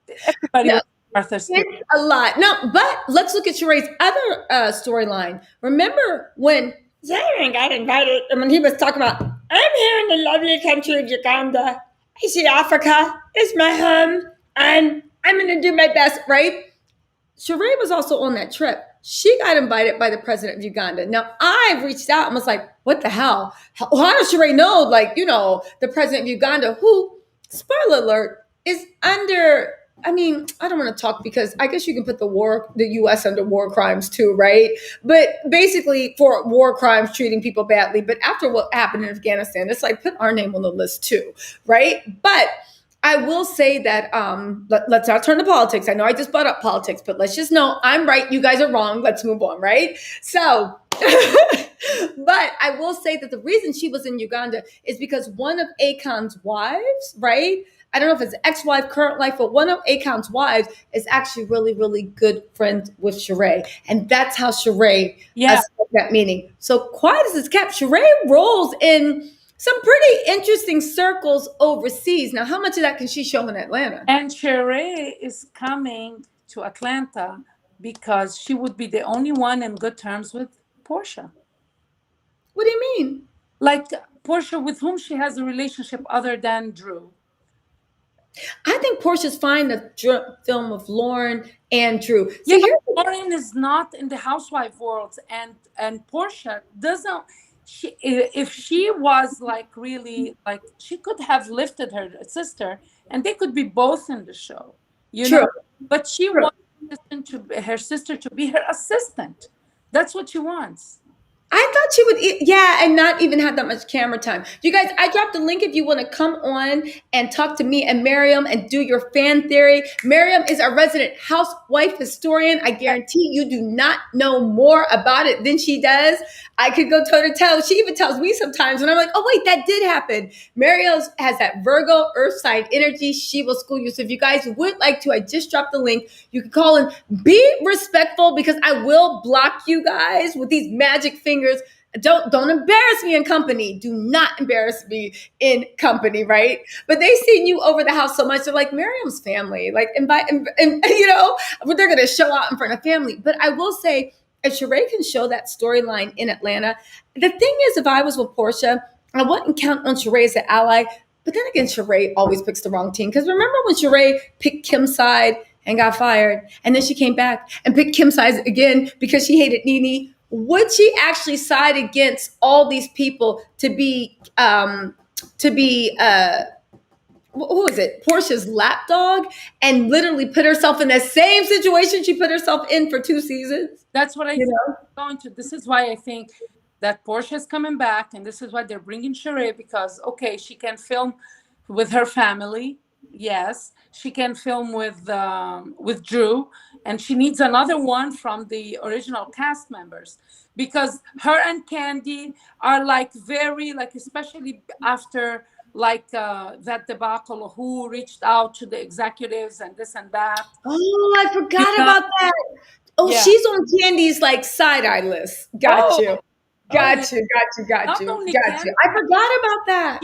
Everybody it's a lot. No, but let's look at Shereé's other storyline. Remember when Jayne got invited, and when he was talking about, I'm here in the lovely country of Uganda. I see Africa is my home, and I'm going to do my best, right? Shereé was also on that trip. She got invited by the president of Uganda. Now, I reached out and was like, what the hell? How does Shereé know, the president of Uganda, who, spoiler alert, is under, I don't want to talk because I guess you can put the U.S. under war crimes too, right? But basically for war crimes, treating people badly. But after what happened in Afghanistan, it's like, put our name on the list too, right? But I will say that let's not turn to politics. I know I just brought up politics, but let's just know I'm right. You guys are wrong. Let's move on, right? So, but I will say that the reason she was in Uganda is because one of Akon's wives, right, I don't know if it's ex-wife, current wife, but one of Akon's wives is actually really, really good friends with Shereé. And that's how Shereé spoke that meaning. So quiet as it's kept, Shereé rolls in some pretty interesting circles overseas. Now, how much of that can she show in Atlanta? And Shereé is coming to Atlanta because she would be the only one in good terms with Porsha. What do you mean? Like Porsha, with whom she has a relationship other than Drew. I think Porsha's fine the film of Lauren and Drew. See, Lauren is not in the housewife world, and Porsha doesn't. She, if she was like really like, she could have lifted her sister, and they could be both in the show, you know. But she wants her sister to be her assistant. That's what she wants. I thought she would, and not even have that much camera time. You guys, I dropped a link if you want to come on and talk to me and Miriam and do your fan theory. Miriam is our resident housewife historian. I guarantee you do not know more about it than she does. I could go toe to toe. She even tells me sometimes when I'm like, oh, wait, that did happen. Miriam has that Virgo earth sign energy. She will school you. So if you guys would like to, I just dropped the link. You can call in. Be respectful because I will block you guys with these magic fingers. Don't embarrass me in company. Do not embarrass me in company, right? But they've seen you over the house so much. They're like, Miriam's family. Like, invite, and you know, they're going to show out in front of family. But I will say, if Shereé can show that storyline in Atlanta, the thing is, if I was with Porsha, I wouldn't count on Shereé as an ally. But then again, Shereé always picks the wrong team. Because remember when Shereé picked Kim's side and got fired, and then she came back and picked Kim's side again because she hated Nene? Would she actually side against all these people to be who is it, Porsha's lapdog, and literally put herself in the same situation she put herself in for 2 seasons? That's what I think going to. This is why I think that Porsha is coming back, and this is why they're bringing Shereé, because okay, she can film with her family. Yes, she can film with Drew, and she needs another one from the original cast members, because her and Kandi are like very like, especially after like that debacle, who reached out to the executives and this and that. Oh, I forgot about that. Oh, she's on Kandi's like side eye list. Got you. I forgot about that.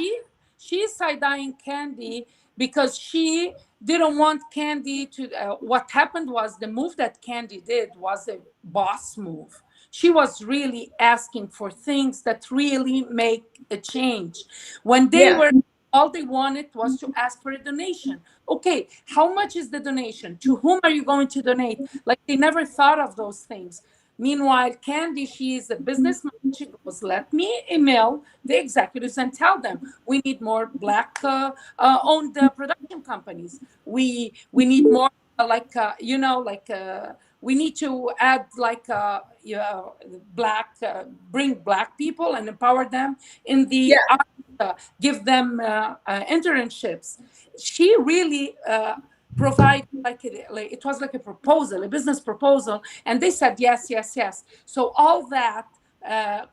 She's side-eyeing Kandi because she didn't want Kandi to. What happened was, the move that Kandi did was a boss move. She was really asking for things that really make a change. When they were, all they wanted was to ask for a donation. Okay, how much is the donation? To whom are you going to donate? Like, they never thought of those things. Meanwhile, Kandi, she is a businessman. She goes, let me email the executives and tell them we need more Black owned production companies. We need more we need to add Black, bring Black people and empower them in the art, give them internships. She really provide it was like a proposal, a business proposal, and they said yes. So all that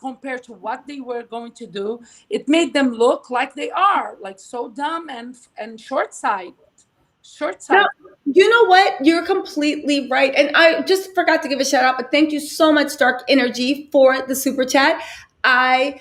compared to what they were going to do, it made them look like they are like so dumb and short-sighted. No, you know what? You're completely right. And I just forgot to give a shout out, but thank you so much, Dark Energy, for the super chat. I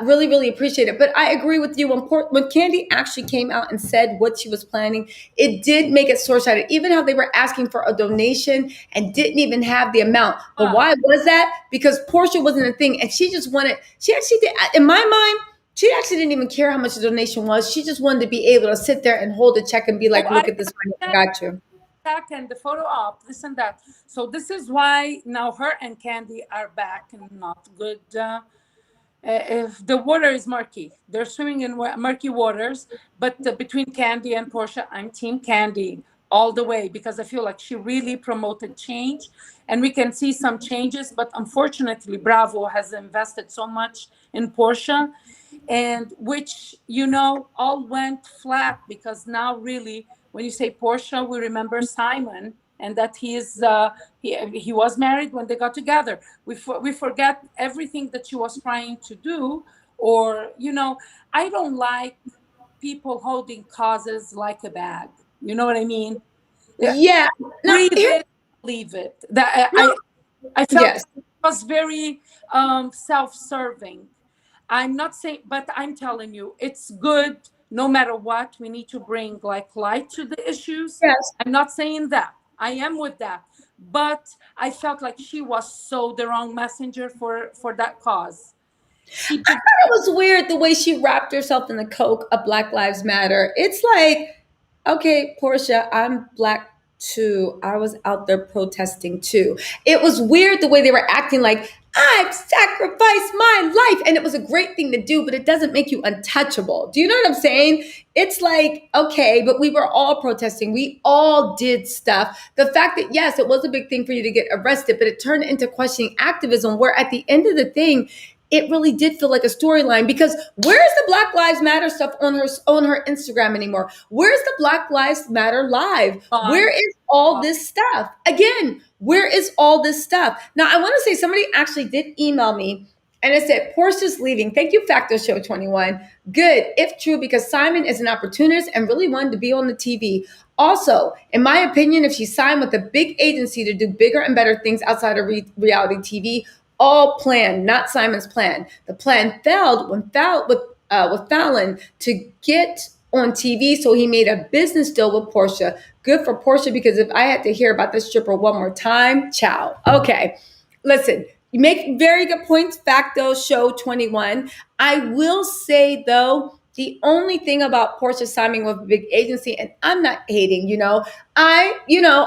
really, really appreciate it. But I agree with you. When Kandi actually came out and said what she was planning, it did make it short-sighted. Even how they were asking for a donation and didn't even have the amount. But why was that? Because Porsha wasn't a thing. And she actually did, in my mind, she actually didn't even care how much the donation was. She just wanted to be able to sit there and hold a check and be like, look at this money, I got you. And the photo op, this and that. So this is why now her and Kandi are back and not good. If the water is murky, they're swimming in murky waters. But between Kandi and Porsha, I'm team Kandi all the way, because I feel like she really promoted change, and we can see some changes. But unfortunately, Bravo has invested so much in Porsha, and which, all went flat, because now really, when you say Porsha, we remember Simon, and that he was married when they got together. We forget everything that she was trying to do, or I don't like people holding causes like a bag. You know what I mean? Yeah, Yeah. Now, breathe here, it, leave it. That no, I felt yes. it was very self-serving. I'm not saying, but I'm telling you, it's good no matter what. We need to bring like light to the issues. Yes. I'm not saying that. I am with that. But I felt like she was so the wrong messenger for that cause. She did. It was weird the way she wrapped herself in the coke of Black Lives Matter. It's like, okay, Porsha, I'm black too. I was out there protesting too. It was weird the way they were acting like, I've sacrificed my life. And it was a great thing to do, but it doesn't make you untouchable. Do you know what I'm saying? It's like, okay, but we were all protesting. We all did stuff. The fact that, yes, it was a big thing for you to get arrested, but it turned into questioning activism, where at the end of the thing, it really did feel like a storyline, because where's the Black Lives Matter stuff on her Instagram anymore? Where's the Black Lives Matter live? Where Gone. is all this stuff? Again, where is all this stuff? Now, I want to say somebody actually did email me and it said, Porscha's leaving. Thank you, Factor Show 21. Good, if true, because Simon is an opportunist and really wanted to be on the TV. Also, in my opinion, if she signed with a big agency to do bigger and better things outside of reality TV, all planned, not Simon's plan. The plan failed when with Falynn to get on TV, so he made a business deal with Porsha. Good for Porsha, because if I had to hear about this stripper one more time, ciao. Okay, listen, you make very good points, Facto Show 21. I will say, though, the only thing about Porsha signing with a big agency, and I'm not hating,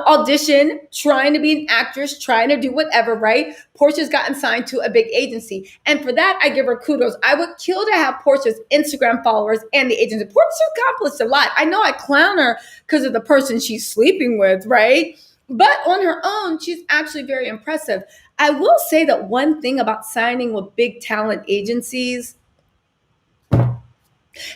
audition, trying to be an actress, trying to do whatever, right? Porscha's gotten signed to a big agency. And for that, I give her kudos. I would kill to have Porscha's Instagram followers and the agency. Porscha accomplished a lot. I know I clown her because of the person she's sleeping with, right? But on her own, she's actually very impressive. I will say that one thing about signing with big talent agencies,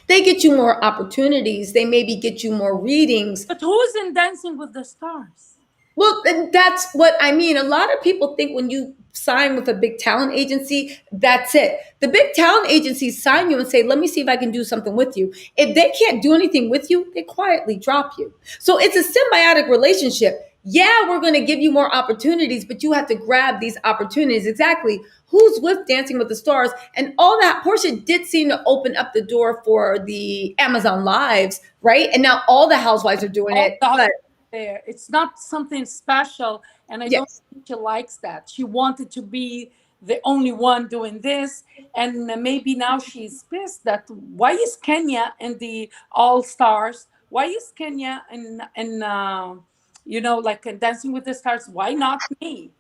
they get you more opportunities. They maybe get you more readings. But who's in Dancing with the Stars? Well, that's what I mean. A lot of people think when you sign with a big talent agency, that's it. The big talent agencies sign you and say, let me see if I can do something with you. If they can't do anything with you, they quietly drop you. So it's a symbiotic relationship. Yeah, we're going to give you more opportunities, but you have to grab these opportunities. Exactly. Who's with Dancing with the Stars and all that? Porsha did seem to open up the door for the Amazon Lives, right? And now all the housewives are doing All it. the But there. It's not something special, and I don't yes. think she likes that. She wanted to be the only one doing this, and maybe now she's pissed that why is Kenya in the All Stars? Why is Kenya and like in Dancing with the Stars? Why not me?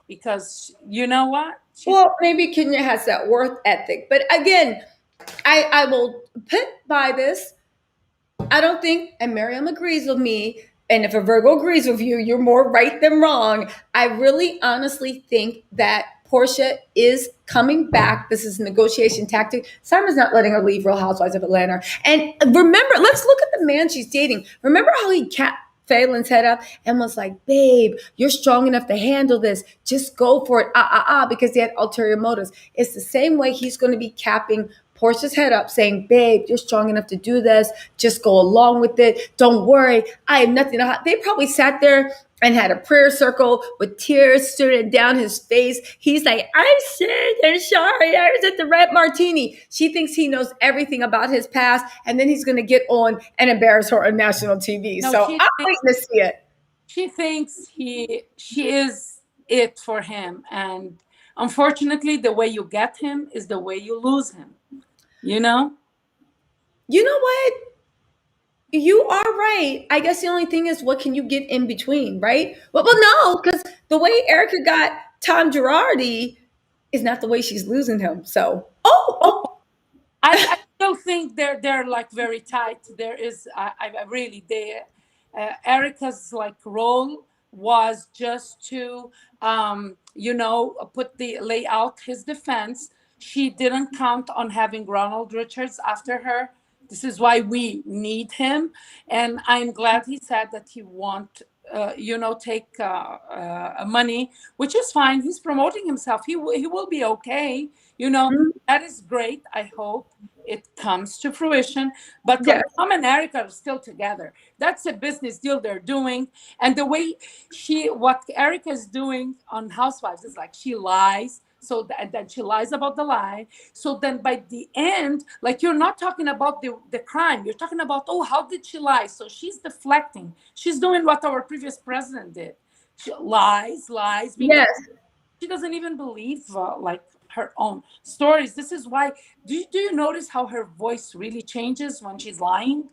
Because you know what? She's Well, maybe Kenya has that worth ethic. But again, I will put by this. I don't think, and Miriam agrees with me, and if a Virgo agrees with you, you're more right than wrong. I really honestly think that Porsha is coming back. This is a negotiation tactic. Simon's not letting her leave Real Housewives of Atlanta. And remember, let's look at the man she's dating. Remember how he capped Phelan's head up and was like, babe, you're strong enough to handle this. Just go for it. Because they had ulterior motives. It's the same way he's going to be capping Porsha's head up, saying, babe, you're strong enough to do this. Just go along with it. Don't worry. I have nothing to hide. They probably sat there and had a prayer circle with tears streaming down his face. He's like, I'm sick and sorry. I was at the Red Martini. She thinks he knows everything about his past, and then he's going to get on and embarrass her on national TV. no, So I'm waiting to see it. she thinks she is it for him, and unfortunately, the way you get him is the way you lose him. You know. You know what? You are right. I guess the only thing is, what can you get in between, right? Well, no, because the way Erica got Tom Girardi is not the way she's losing him. So, I still think they're like very tight. There is I really they Erica's like role was just to put the lay out his defense. She didn't count on having Ronald Richards after her. This is why we need him, and I'm glad he said that he won't take money, which is fine. He's promoting himself. He will be okay. That is great. I hope it comes to fruition. But like Yes. Tom and Erica are still together. That's a business deal they're doing. And the way what Erica is doing on Housewives is like she lies. So that, then she lies about the lie. So then by the end, like you're not talking about the crime. You're talking about, oh, how did she lie? So she's deflecting. She's doing what our previous president did. She lies, being Yes. she doesn't even believe like her own stories. This is why. Do you notice how her voice really changes when she's lying?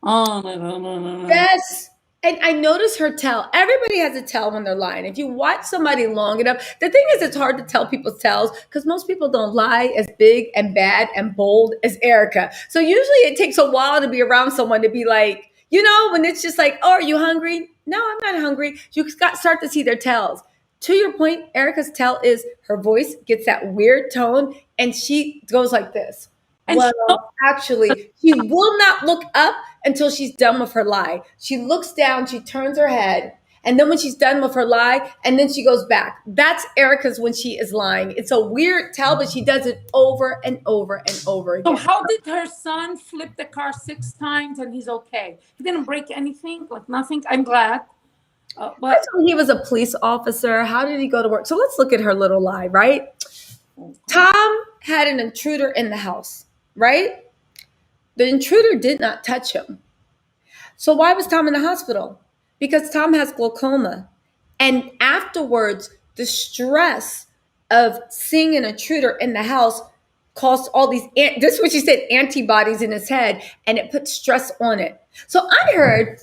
Oh no no no no no. Yes. And I notice her tell. Everybody has a tell when they're lying. If you watch somebody long enough, the thing is, it's hard to tell people's tells because most people don't lie as big and bad and bold as Erica. So usually it takes a while to be around someone to be like, when it's just like, oh, are you hungry? No, I'm not hungry. You start to see their tells. To your point, Erica's tell is her voice gets that weird tone and she goes like this. And Well, actually, she will not look up until she's done with her lie. She looks down, she turns her head, and then when she's done with her lie, and then she goes back. That's Erica's when she is lying. It's a weird tell, but she does it over and over and over so again. how did her son flip the car 6 times and he's okay? He didn't break anything, like nothing. I'm glad. But He was a police officer. How did he go to work? So let's look at her little lie, right? Tom had an intruder in the house, right? The intruder did not touch him. So why was Tom in the hospital? Because Tom has glaucoma. And afterwards, the stress of seeing an intruder in the house caused all these, this is what she said, antibodies in his head, and it put stress on it. So I heard,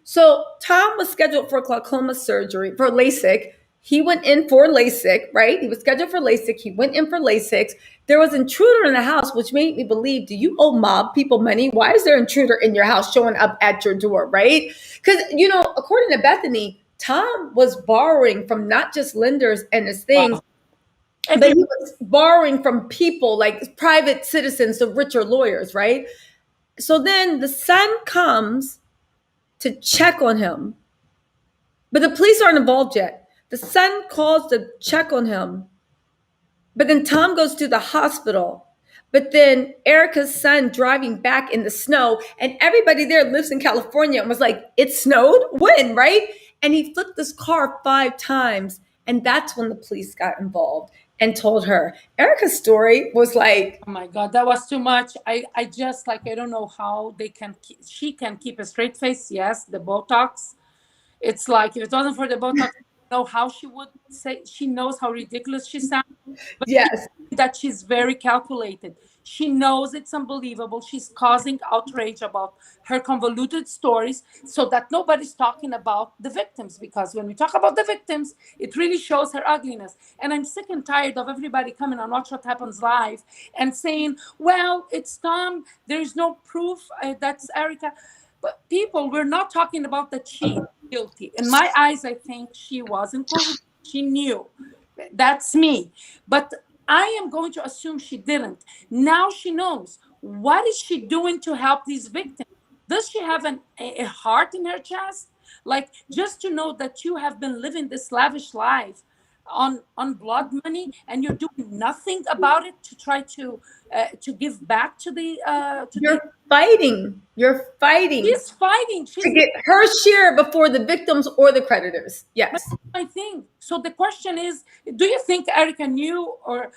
So Tom was scheduled for glaucoma surgery, for LASIK. He went in for LASIK, right? He was scheduled for LASIK. He went in for LASIK. There was an intruder in the house, which made me believe, do you owe mob people money? Why is there an intruder in your house showing up at your door, right? Because, according to Bethany, Tom was borrowing from not just lenders and his things, but he was borrowing from people like private citizens, the richer lawyers, right? So then the son comes to check on him, but the police aren't involved yet. The son calls to check on him, but then Tom goes to the hospital. But then Erica's son driving back in the snow, and everybody there lives in California and was like, it snowed? When, right? And he flipped this car 5 times. And that's when the police got involved and told her. Erica's story was like, oh my God, that was too much. I just I don't know how she can keep a straight face. Yes, the Botox. It's like if it wasn't for the Botox, I don't know how she would say. She knows how ridiculous she sounds. But yes, that she's very calculated. She knows it's unbelievable. She's causing outrage about her convoluted stories so that nobody's talking about the victims. Because when we talk about the victims, it really shows her ugliness. And I'm sick and tired of everybody coming on Watch What Happens Live and saying, well, it's Tom. There's no proof that's Erica. But people, we're not talking about that she is guilty. In my eyes, I think she was in court. She knew. That's me. But I am going to assume she didn't. Now she knows. What is she doing to help these victims? Does she have a heart in her chest? Like, just to know that you have been living this lavish life on blood money and you're doing nothing about it to try to give back to the fighting. You're fighting. She's fighting. To get her share before the victims or the creditors. Yes. I think so. The question is, do you think Erica knew or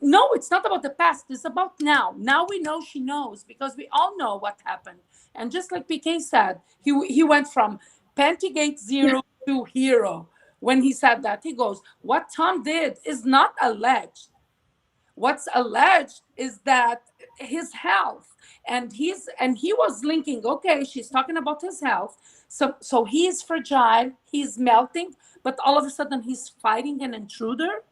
no? It's not about the past. It's about now. Now we know she knows because we all know what happened. And just like PK said, he went from Pantygate 0 to hero. When he said that, he goes, what Tom did is not alleged. What's alleged is that his health, and he was linking, okay, she's talking about his health. So he's fragile, he's melting, but all of a sudden he's fighting an intruder.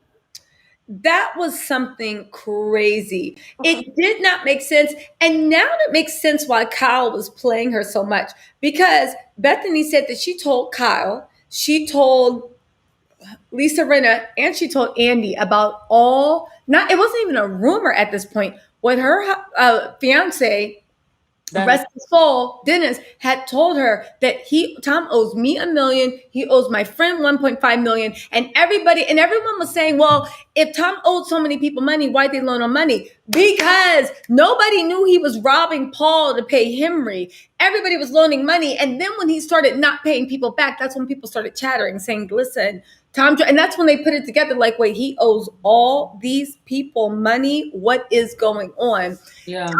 That was something crazy. It did not make sense. And now it makes sense why Kyle was playing her so much. Because Bethany said that she told Kyle, she told Lisa Rinna, and she told Andy about it wasn't even a rumor at this point. When her fiance rest his soul, Dennis had told her that Tom owes me $1 million, he owes my friend 1.5 million, and everyone was saying, well, if Tom owed so many people money, why'd they loan him money? Because nobody knew he was robbing Paul to pay Henry. Everybody was loaning money, and then when he started not paying people back, that's when people started chattering, saying, listen, Tom, and that's when they put it together, like, wait, he owes all these people money. What is going on? Yeah.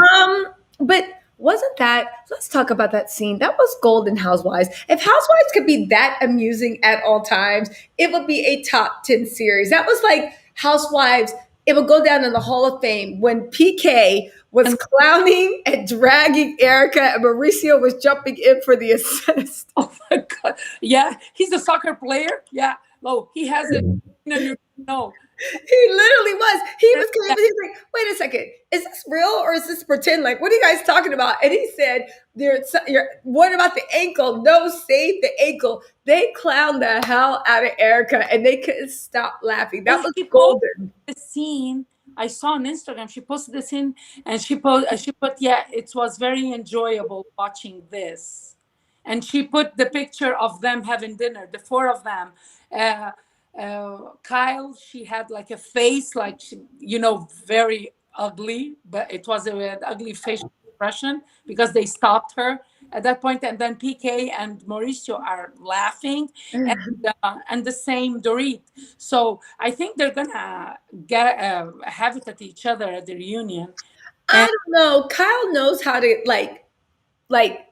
But wasn't that, let's talk about that scene. That was golden Housewives. If Housewives could be that amusing at all times, it would be a top 10 series. That was like Housewives. It would go down in the Hall of Fame when PK was clowning and dragging Erica and Mauricio was jumping in for the assist. Oh my God. Yeah. He's a soccer player. Yeah. No, he has it. No. He literally was. He was claiming, he's like, wait a second, is this real or is this pretend? Like, what are you guys talking about? And he said, what about the ankle? No, save the ankle. They clowned the hell out of Erica and they couldn't stop laughing. That was golden. The scene I saw on Instagram, she posted this in and she put, yeah, it was very enjoyable watching this. And she put the picture of them having dinner, the four of them. Kyle, she had like a face, like, very ugly, but it was an ugly facial expression because they stopped her at that point. And then PK and Mauricio are laughing, and the same Dorit. So I think they're gonna have it at each other at the reunion. I don't know. Kyle knows how to like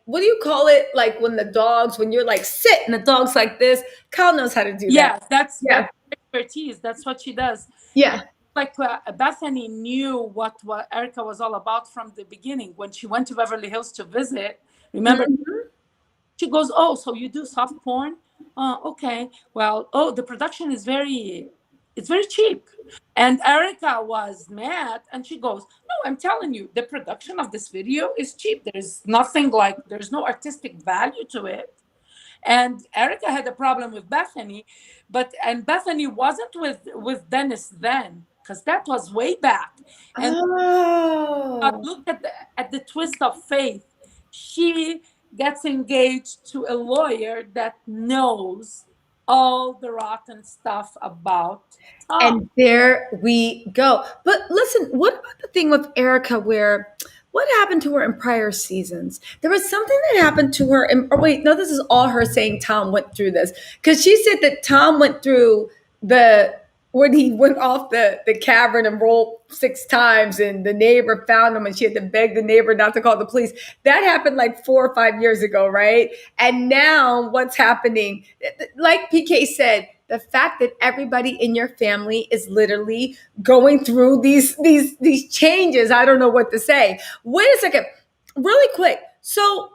what do you call it? Like when you're like sit and the dog's like this. Kyle knows how to do that. Yeah, that's expertise. That's what she does. Yeah. Like Bethany knew what Erica was all about from the beginning. When she went to Beverly Hills to visit, remember, she goes, oh, so you do soft porn? Okay. Well, the production is it's very cheap. And Erica was mad and she goes, no, I'm telling you, the production of this video is cheap. There's no artistic value to it. And Erica had a problem with Bethany, and Bethany wasn't with Dennis then, because that was way back. And look at the twist of fate. She gets engaged to a lawyer that knows all the rotten stuff about Tom. And there we go. But listen, what about the thing with Erica where what happened to her in prior seasons? There was something that happened to her. This is all her saying Tom went through this. Because she said that Tom went through when he went off the cavern and rolled 6 times and the neighbor found him and she had to beg the neighbor not to call the police. That happened like 4 or 5 years ago, right? And now what's happening, like PK said, the fact that everybody in your family is literally going through these changes. I don't know what to say. Wait a second, really quick. So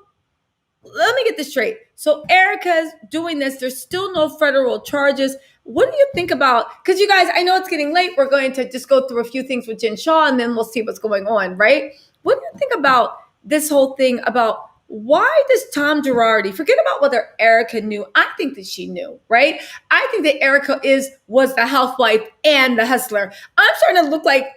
let me get this straight. So Erica's doing this. There's still no federal charges. What do you think about, because you guys, I know it's getting late. We're going to just go through a few things with Jen Shah and then we'll see what's going on, right? What do you think about this whole thing about why does Tom Girardi, forget about whether Erica knew. I think that she knew, right? I think that Erica was the housewife and the hustler. I'm starting to look like,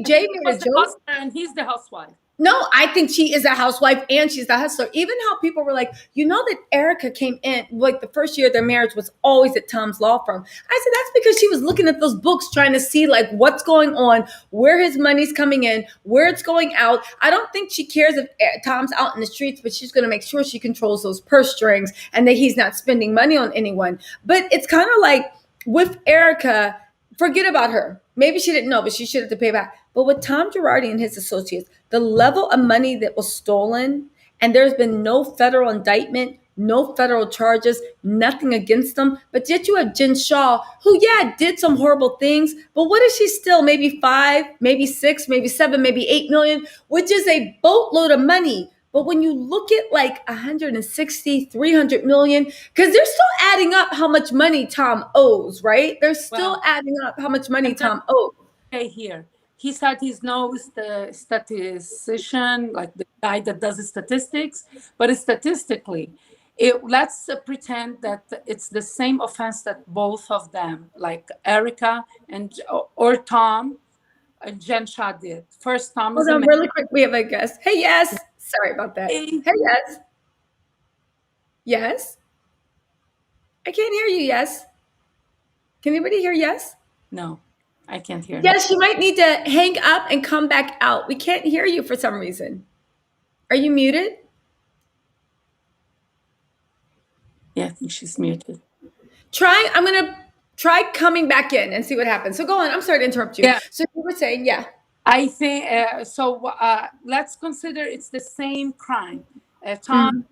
Jay made a joke. And he's the housewife. No, I think she is a housewife and she's the hustler. Even how people were like, that Erica came in, like the first year of their marriage was always at Tom's law firm. I said, that's because she was looking at those books trying to see like what's going on, where his money's coming in, where it's going out. I don't think she cares if Tom's out in the streets, but she's going to make sure she controls those purse strings and that he's not spending money on anyone. But it's kind of like with Erica, forget about her. Maybe she didn't know, but she should have to pay back. But with Tom Girardi and his associates, the level of money that was stolen, and there's been no federal indictment, no federal charges, nothing against them. But yet you have Jen Shah, who, did some horrible things. But what is she still? Maybe 5, maybe 6, maybe 7, maybe 8 million, which is a boatload of money. But when you look at like 160, 300 million, because they're still adding up how much money Tom owes, right? They're still adding up how much money Tom owes. Okay, here. He said he's the statistician, like the guy that does the statistics, but statistically, let's pretend that it's the same offense that both of them, like Erica or Tom and Jen Shah did. First, Tom. Hold on, really quick. We have a guest. Hey, yes. Sorry about that. Hey, yes. Yes. I can't hear you. Yes. Can anybody hear yes? No, I can't hear. Yes, you might need to hang up and come back out. We can't hear you for some reason. Are you muted? Yeah, I think she's muted. I'm going to try coming back in and see what happens. So go on. I'm sorry to interrupt you. Yeah. So you were saying, yeah. I think so. Let's consider it's the same crime. Tom,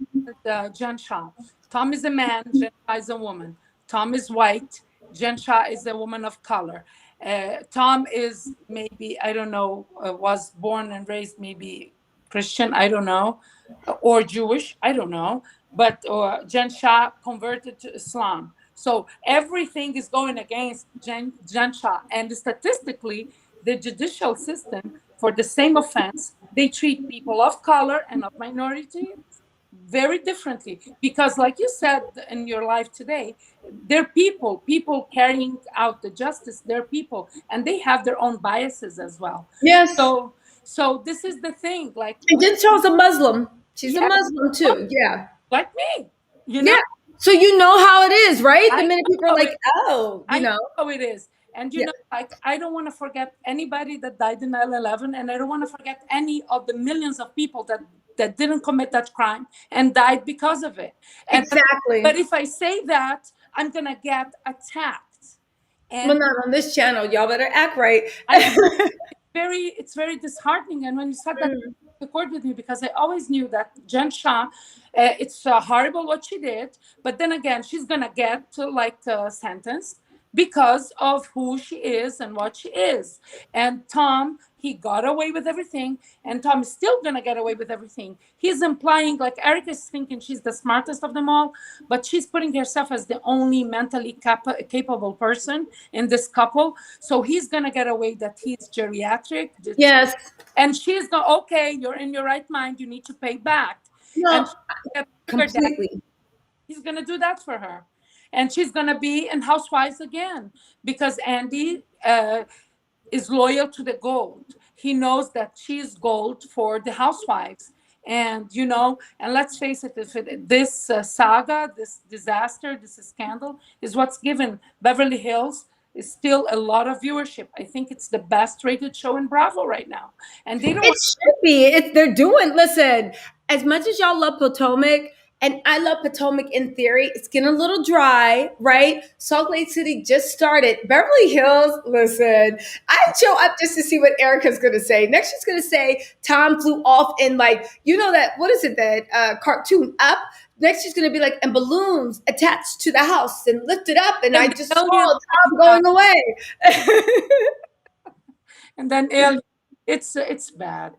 Jen Shah. Tom is a man. Jen Shah is a woman. Tom is white. Jen Shah is a woman of color. Tom is maybe, I don't know, was born and raised maybe Christian, I don't know, or Jewish, I don't know. But Jen Shah converted to Islam. So everything is going against Jen Shah. And statistically, the judicial system, for the same offense, they treat people of color and of minority very differently, because like you said in your life today, they're people carrying out the justice, they're people, and they have their own biases as well. Yes. So this is the thing, like, and Jen Shah's a Muslim. She's a Muslim too. Yeah. like me, you know. Yeah. So you know how it is, right? The I minute people are know like, it. oh, I know how it is. And you know, like, I don't want to forget anybody that died in 9/11, and I don't want to forget any of the millions of people that didn't commit that crime and died because of it. And, exactly. But if I say that, I'm gonna get attacked. And well, not on this channel. Y'all better act right. It's very disheartening. And when you said that, record with me, because I always knew that Jen Shah, it's horrible what she did, but then again, she's gonna get sentenced because of who she is and what she is. And Tom, he got away with everything, and Tom is still gonna get away with everything. He's implying, like, Erica's thinking she's the smartest of them all, but she's putting herself as the only mentally capable person in this couple. So he's gonna get away that he's geriatric. Yes. And she's going, okay, you're in your right mind, you need to pay back. No, and completely. He's going to do that for her. And she's going to be in Housewives again, because Andy is loyal to the gold. He knows that she's gold for the Housewives. And, you know, and let's face it, this saga, this disaster, this scandal is what's given Beverly Hills is still a lot of viewership. I think it's the best rated show in Bravo right now. And they don't. It should be. They're doing. Listen, as much as y'all love Potomac, and I love Potomac in theory, it's getting a little dry, right? Salt Lake City just started. Beverly Hills, listen, I show up just to see what Erica's going to say. Next, she's going to say Tom flew off in, like, you know that, what is it, that cartoon Up? Next, she's going to be like, and balloons attached to the house and lifted up. And I just saw Tom going away. And then it's bad.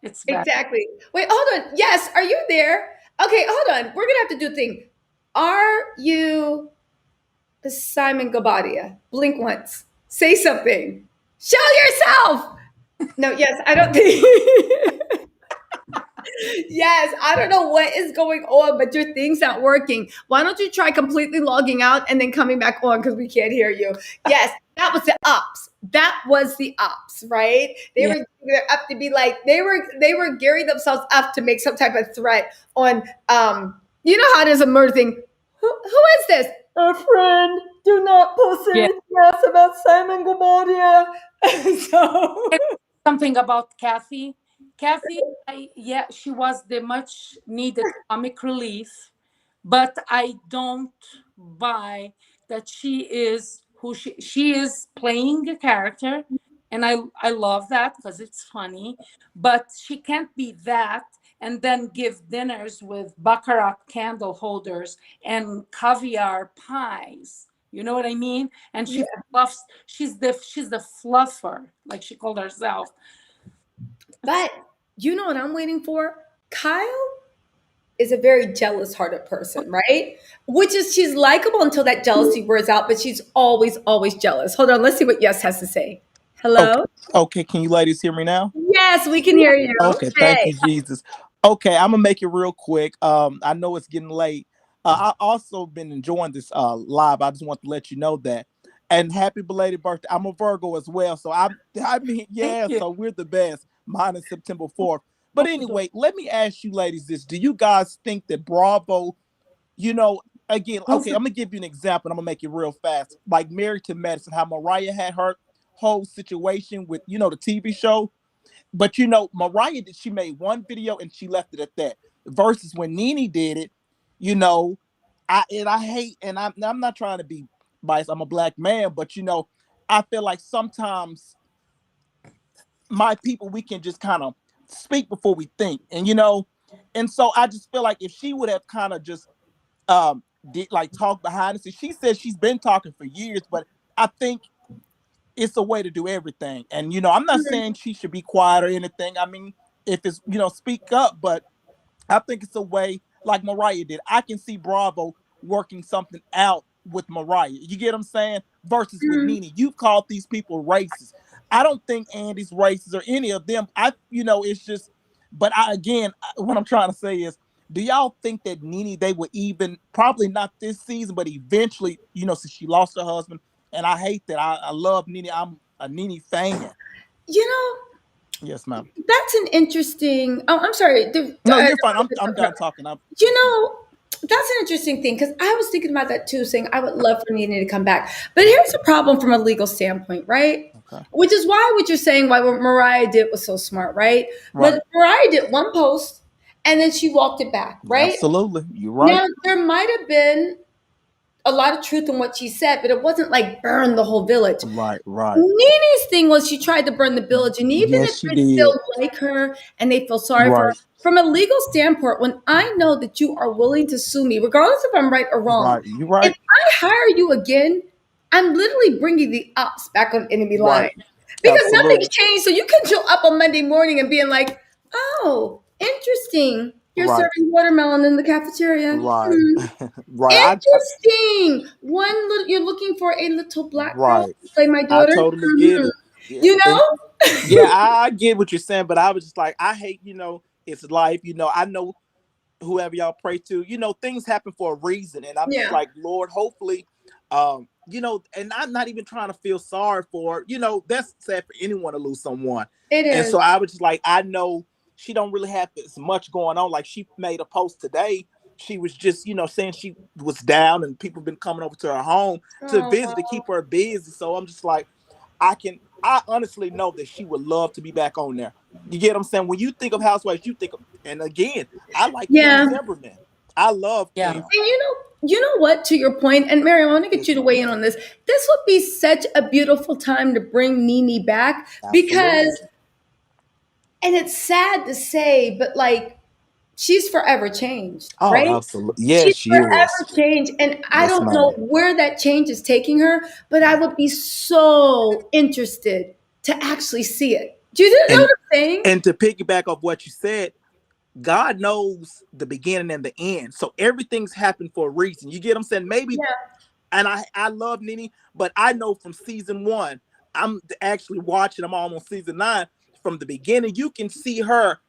It's bad. Exactly. Wait, hold on. Yes, are you there? Okay, hold on. We're gonna have to do a thing. Are you Simon Gabadia? Blink once. Say something. Show yourself. No, yes, I don't think. Yes, I don't know what is going on, but your thing's not working. Why don't you try completely logging out and then coming back on, because we can't hear you? Yes, that was the ops. That was the ops, right? They were up to be like, they were gearing themselves up to make some type of threat on you know how it is a murder thing. Who is this? A friend. Do not post anything else about Simon Gabadia. So something about Kathy. Kathy, she was the much needed comic relief, but I don't buy that she is who she is, playing a character, and I love that because it's funny, but she can't be that and then give dinners with baccarat candle holders and caviar pies. You know what I mean? And she fluffs. She's the fluffer, like she called herself. But you know what I'm waiting for? Kyle is a very jealous-hearted person, right? Which is, she's likable until that jealousy wears out, but she's always, always jealous. Hold on, let's see what Yes has to say. Hello? Okay, can you ladies hear me now? Yes, we can hear you. Okay, thank you, Jesus. Okay, I'm gonna make it real quick. I know it's getting late. I also been enjoying this live. I just want to let you know that. And happy belated birthday. I'm a Virgo as well, so I mean, yeah, so we're the best. Mine is September 4th. But anyway, let me ask you ladies this. Do you guys think that Bravo, you know, again, okay, I'm gonna give you an example. I'm gonna make it real fast. Like Married to Medicine, how Mariah had her whole situation with, the TV show. But Mariah she made one video and she left it at that. Versus when Nene did it, I hate, and I'm not trying to be biased. I'm a black man, but I feel like sometimes my people, we can just kind of speak before we think, and so I just feel like if she would have kind of just did like talk behind the scenes. She says she's been talking for years, but I think it's a way to do everything. And I'm not saying she should be quiet or anything. I mean, if it's speak up, but I think it's a way like Mariah did. I can see Bravo working something out with Mariah. You get what I'm saying? Versus with Nene. You've called these people racist. I don't think Andy's racist or any of them. It's just, but what I'm trying to say is, do y'all think that Nene, they would even, probably not this season, but eventually, since she lost her husband, and I hate that. I love Nene. I'm a Nene fan. Yes, ma'am. That's an interesting. Oh, I'm sorry. No, you're fine. I'm done talking. That's an interesting thing because I was thinking about that too, saying I would love for Nene to come back. But here's the problem from a legal standpoint, right? Okay. Which is why what you're saying, why what Mariah did was so smart, right? But Mariah did one post and then she walked it back, right? Absolutely. You're right. Now, there might have been a lot of truth in what she said, but it wasn't like burn the whole village. Right. Nene's thing was she tried to burn the village, and even if they still like her and they feel sorry for her, from a legal standpoint, when I know that you are willing to sue me, regardless if I'm right or wrong, you're right. If I hire you again, I'm literally bringing the ops back on enemy line because nothing's changed. So you can show up on Monday morning and being like, "Oh, interesting. You're serving watermelon in the cafeteria. Right. Interesting. You're looking for a little black girl to play my daughter. I totally get it. Yeah. Yeah, I get what you're saying, but I was just like, I hate, it's life. I know whoever y'all pray to, things happen for a reason. And I'm just like, Lord, hopefully, and I'm not even trying to feel sorry for, that's sad for anyone to lose someone. It is. And so I was just like, I know she don't really have as much going on. Like she made a post today. She was just, saying she was down and people been coming over to her home to visit to keep her busy. So I'm just like, I honestly know that she would love to be back on there. You get what I'm saying? When you think of Housewives, you think of, and again, I like Kim Zimmerman. I love Kim. And you know what, to your point, and Mary, I want to get you to weigh in on this. This would be such a beautiful time to bring Nene back because, and it's sad to say, but like, she's forever changed, right? Absolutely. Yeah, she's forever changed. And I don't know where that change is taking her, but I would be so interested to actually see it. Do you know what I'm saying? And to piggyback off what you said, God knows the beginning and the end. So everything's happened for a reason. You get what I'm saying? Maybe, and I love Nene, but I know from season 1, I'm actually watching, I'm almost season 9. From the beginning, you can see her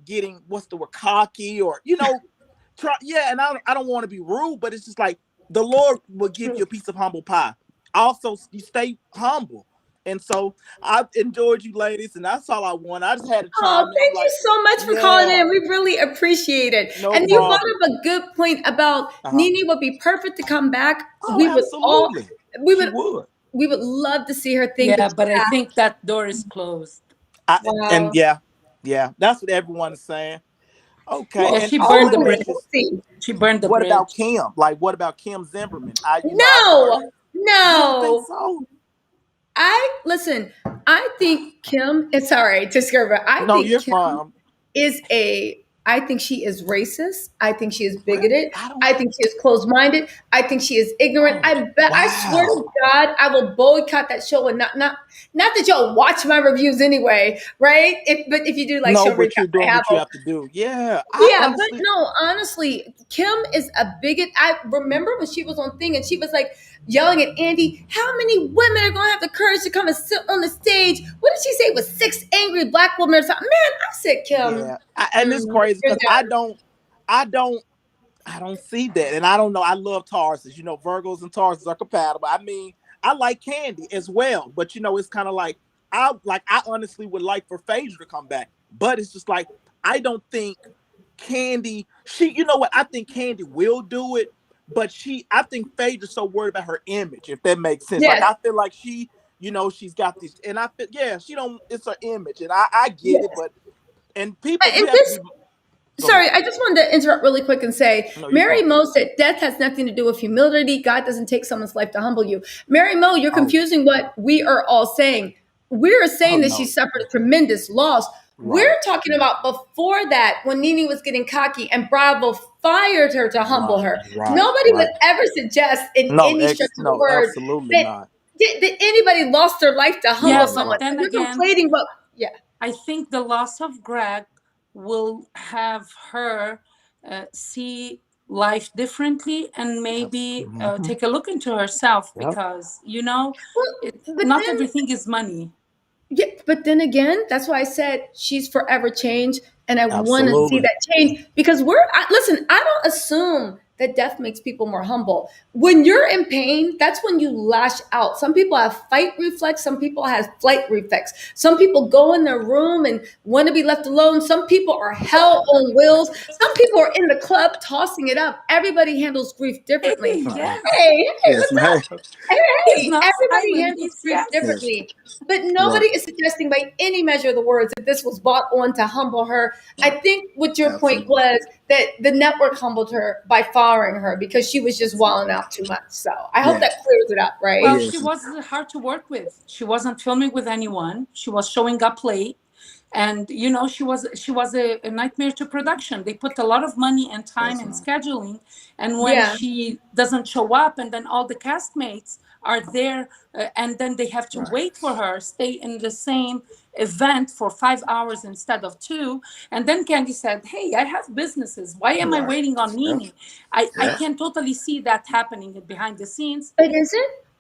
getting, what's the word, cocky or, and I don't want to be rude, but it's just like the Lord will give you a piece of humble pie. Also, you stay humble. And so I enjoyed you ladies, and that's all I want. I just had to chime in. Thank you so much for calling in. We really appreciate it. And you brought up a good point about Nene would be perfect to come back. We would we would love to see her thing. Yeah, but I think that door is closed. And that's what everyone is saying. Okay. Well, and she burned the bridge. She burned the bridge. What about Kim? Like, what about Kim Zimmerman? No. You don't think so? I think Kim, it's all right to scare her. I think Kim is I think she is racist. I think she is bigoted. I think she is closed-minded. I think she is ignorant. I swear to God, I will boycott that show and not that y'all watch my reviews anyway, right? But if you do like show but you're doing what you have to do. Yeah. But no, honestly, Kim is a bigot. I remember when she was on Thing and she was like yelling at Andy, how many women are gonna have the courage to come and sit on the stage? What did she say? It was 6 angry black women or something. Man, I said Kim. Yeah. And it's crazy because I don't see that. And I don't know. I love Tarsus. Virgos and Tarsus are compatible. I mean, I like Kandi as well, but it's kind of like I honestly would like for Phaedra to come back. But it's just like, I don't think Kandi, you know what? I think Kandi will do it, but I think Phaedra's so worried about her image, if that makes sense. Like, Yes. I feel like she's got this, and I feel, she don't, it's her image, and I get it, but, and people, you And have to be, sorry, I just wanted to interrupt really quick and say, no, Mary Mo said death has nothing to do with humility. God doesn't take someone's life to humble you. Mary Mo, you're confusing what we are all saying. We're saying that she suffered a tremendous loss. Right. We're talking about before that, when Nene was getting cocky and Bravo fired her to humble her. Nobody would ever suggest in any stretch of the word absolutely not. that anybody lost their life to humble someone. But then You're again, conflating what, I think the loss of Greg will have her see life differently and maybe take a look into herself, because not everything is money. Yeah, but then again, that's why I said she's forever changed, and I want to see that change, because listen, I don't assume that death makes people more humble. When you're in pain, that's when you lash out. Some people have fight reflex, some people have flight reflex. Some people go in their room and want to be left alone. Some people are hell on wheels. Some people are in the club tossing it up. Everybody handles grief differently. Hey, what's up? Hey, everybody handles grief differently. But nobody is suggesting by any measure of the words that this was bought on to humble her. I think what your point was that the network humbled her by firing her because she was just wilding out too much. So I hope that clears it up, right? Well, she was hard to work with. She wasn't filming with anyone. She was showing up late. And she was a nightmare to production. They put a lot of money and time in scheduling, and when she doesn't show up, and then all the castmates are there, and then they have to wait for her, stay in the same event for 5 hours instead of 2. And then Kandi said, hey, I have businesses, why am I waiting on Nene? I can totally see that happening behind the scenes.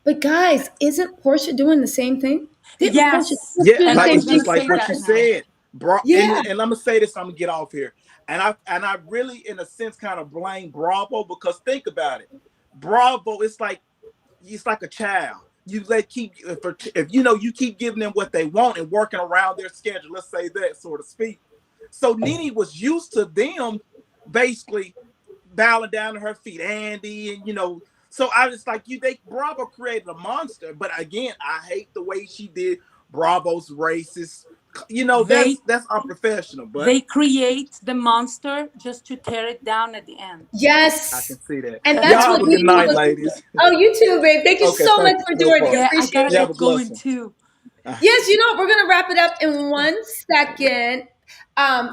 But guys, isn't Porsha doing the same thing? Yes. Like it's just like what you said. And I'm gonna say this, I'm gonna get off here. And I really, in a sense, kind of blame Bravo, because think about it. Bravo, it's like a child. You if you keep giving them what they want and working around their schedule, let's say that, so to speak. So Nene was used to them basically bowing down to her feet, Andy, and so I was like, Bravo created a monster. But again, I hate the way she did Bravo's racist. That's unprofessional. But they create the monster just to tear it down at the end. Yes, I can see that. And that's what good night, ladies. Oh, you too, babe. Thank you so much for joining. Yeah, Appreciate I gotta get going too. Yes, we're gonna wrap it up in 1 second.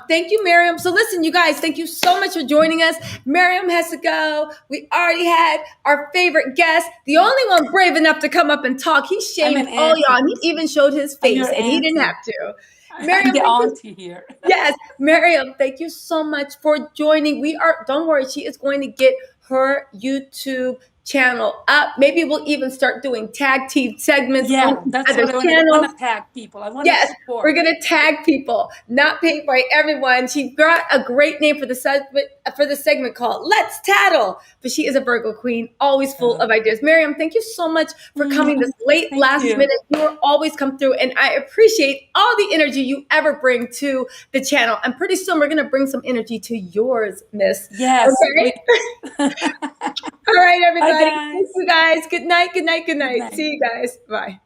Thank you, Miriam. So listen, you guys, thank you so much for joining us. Miriam has to go. We already had our favorite guest, the only one brave enough to come up and talk. He shamed all y'all. And he even showed his face, and he didn't have to. Miriam, the auntie here. Yes, Miriam, thank you so much for joining. Don't worry, she is going to get her YouTube channel up. Maybe we'll even start doing tag team segments on that's other what channels. I want to tag people. I want to support. We're going to tag people, not paid by everyone. She got a great name for the segment called Let's Tattle. But she is a Virgo queen, always full of ideas. Miriam, thank you so much for coming this last minute. You always come through, and I appreciate all the energy you ever bring to the channel. And pretty soon we're going to bring some energy to yours, Miss. Yes. Okay? All right, everybody. Bye, guys. Thank you guys. Good night. Good night. Good night. See you guys. Bye.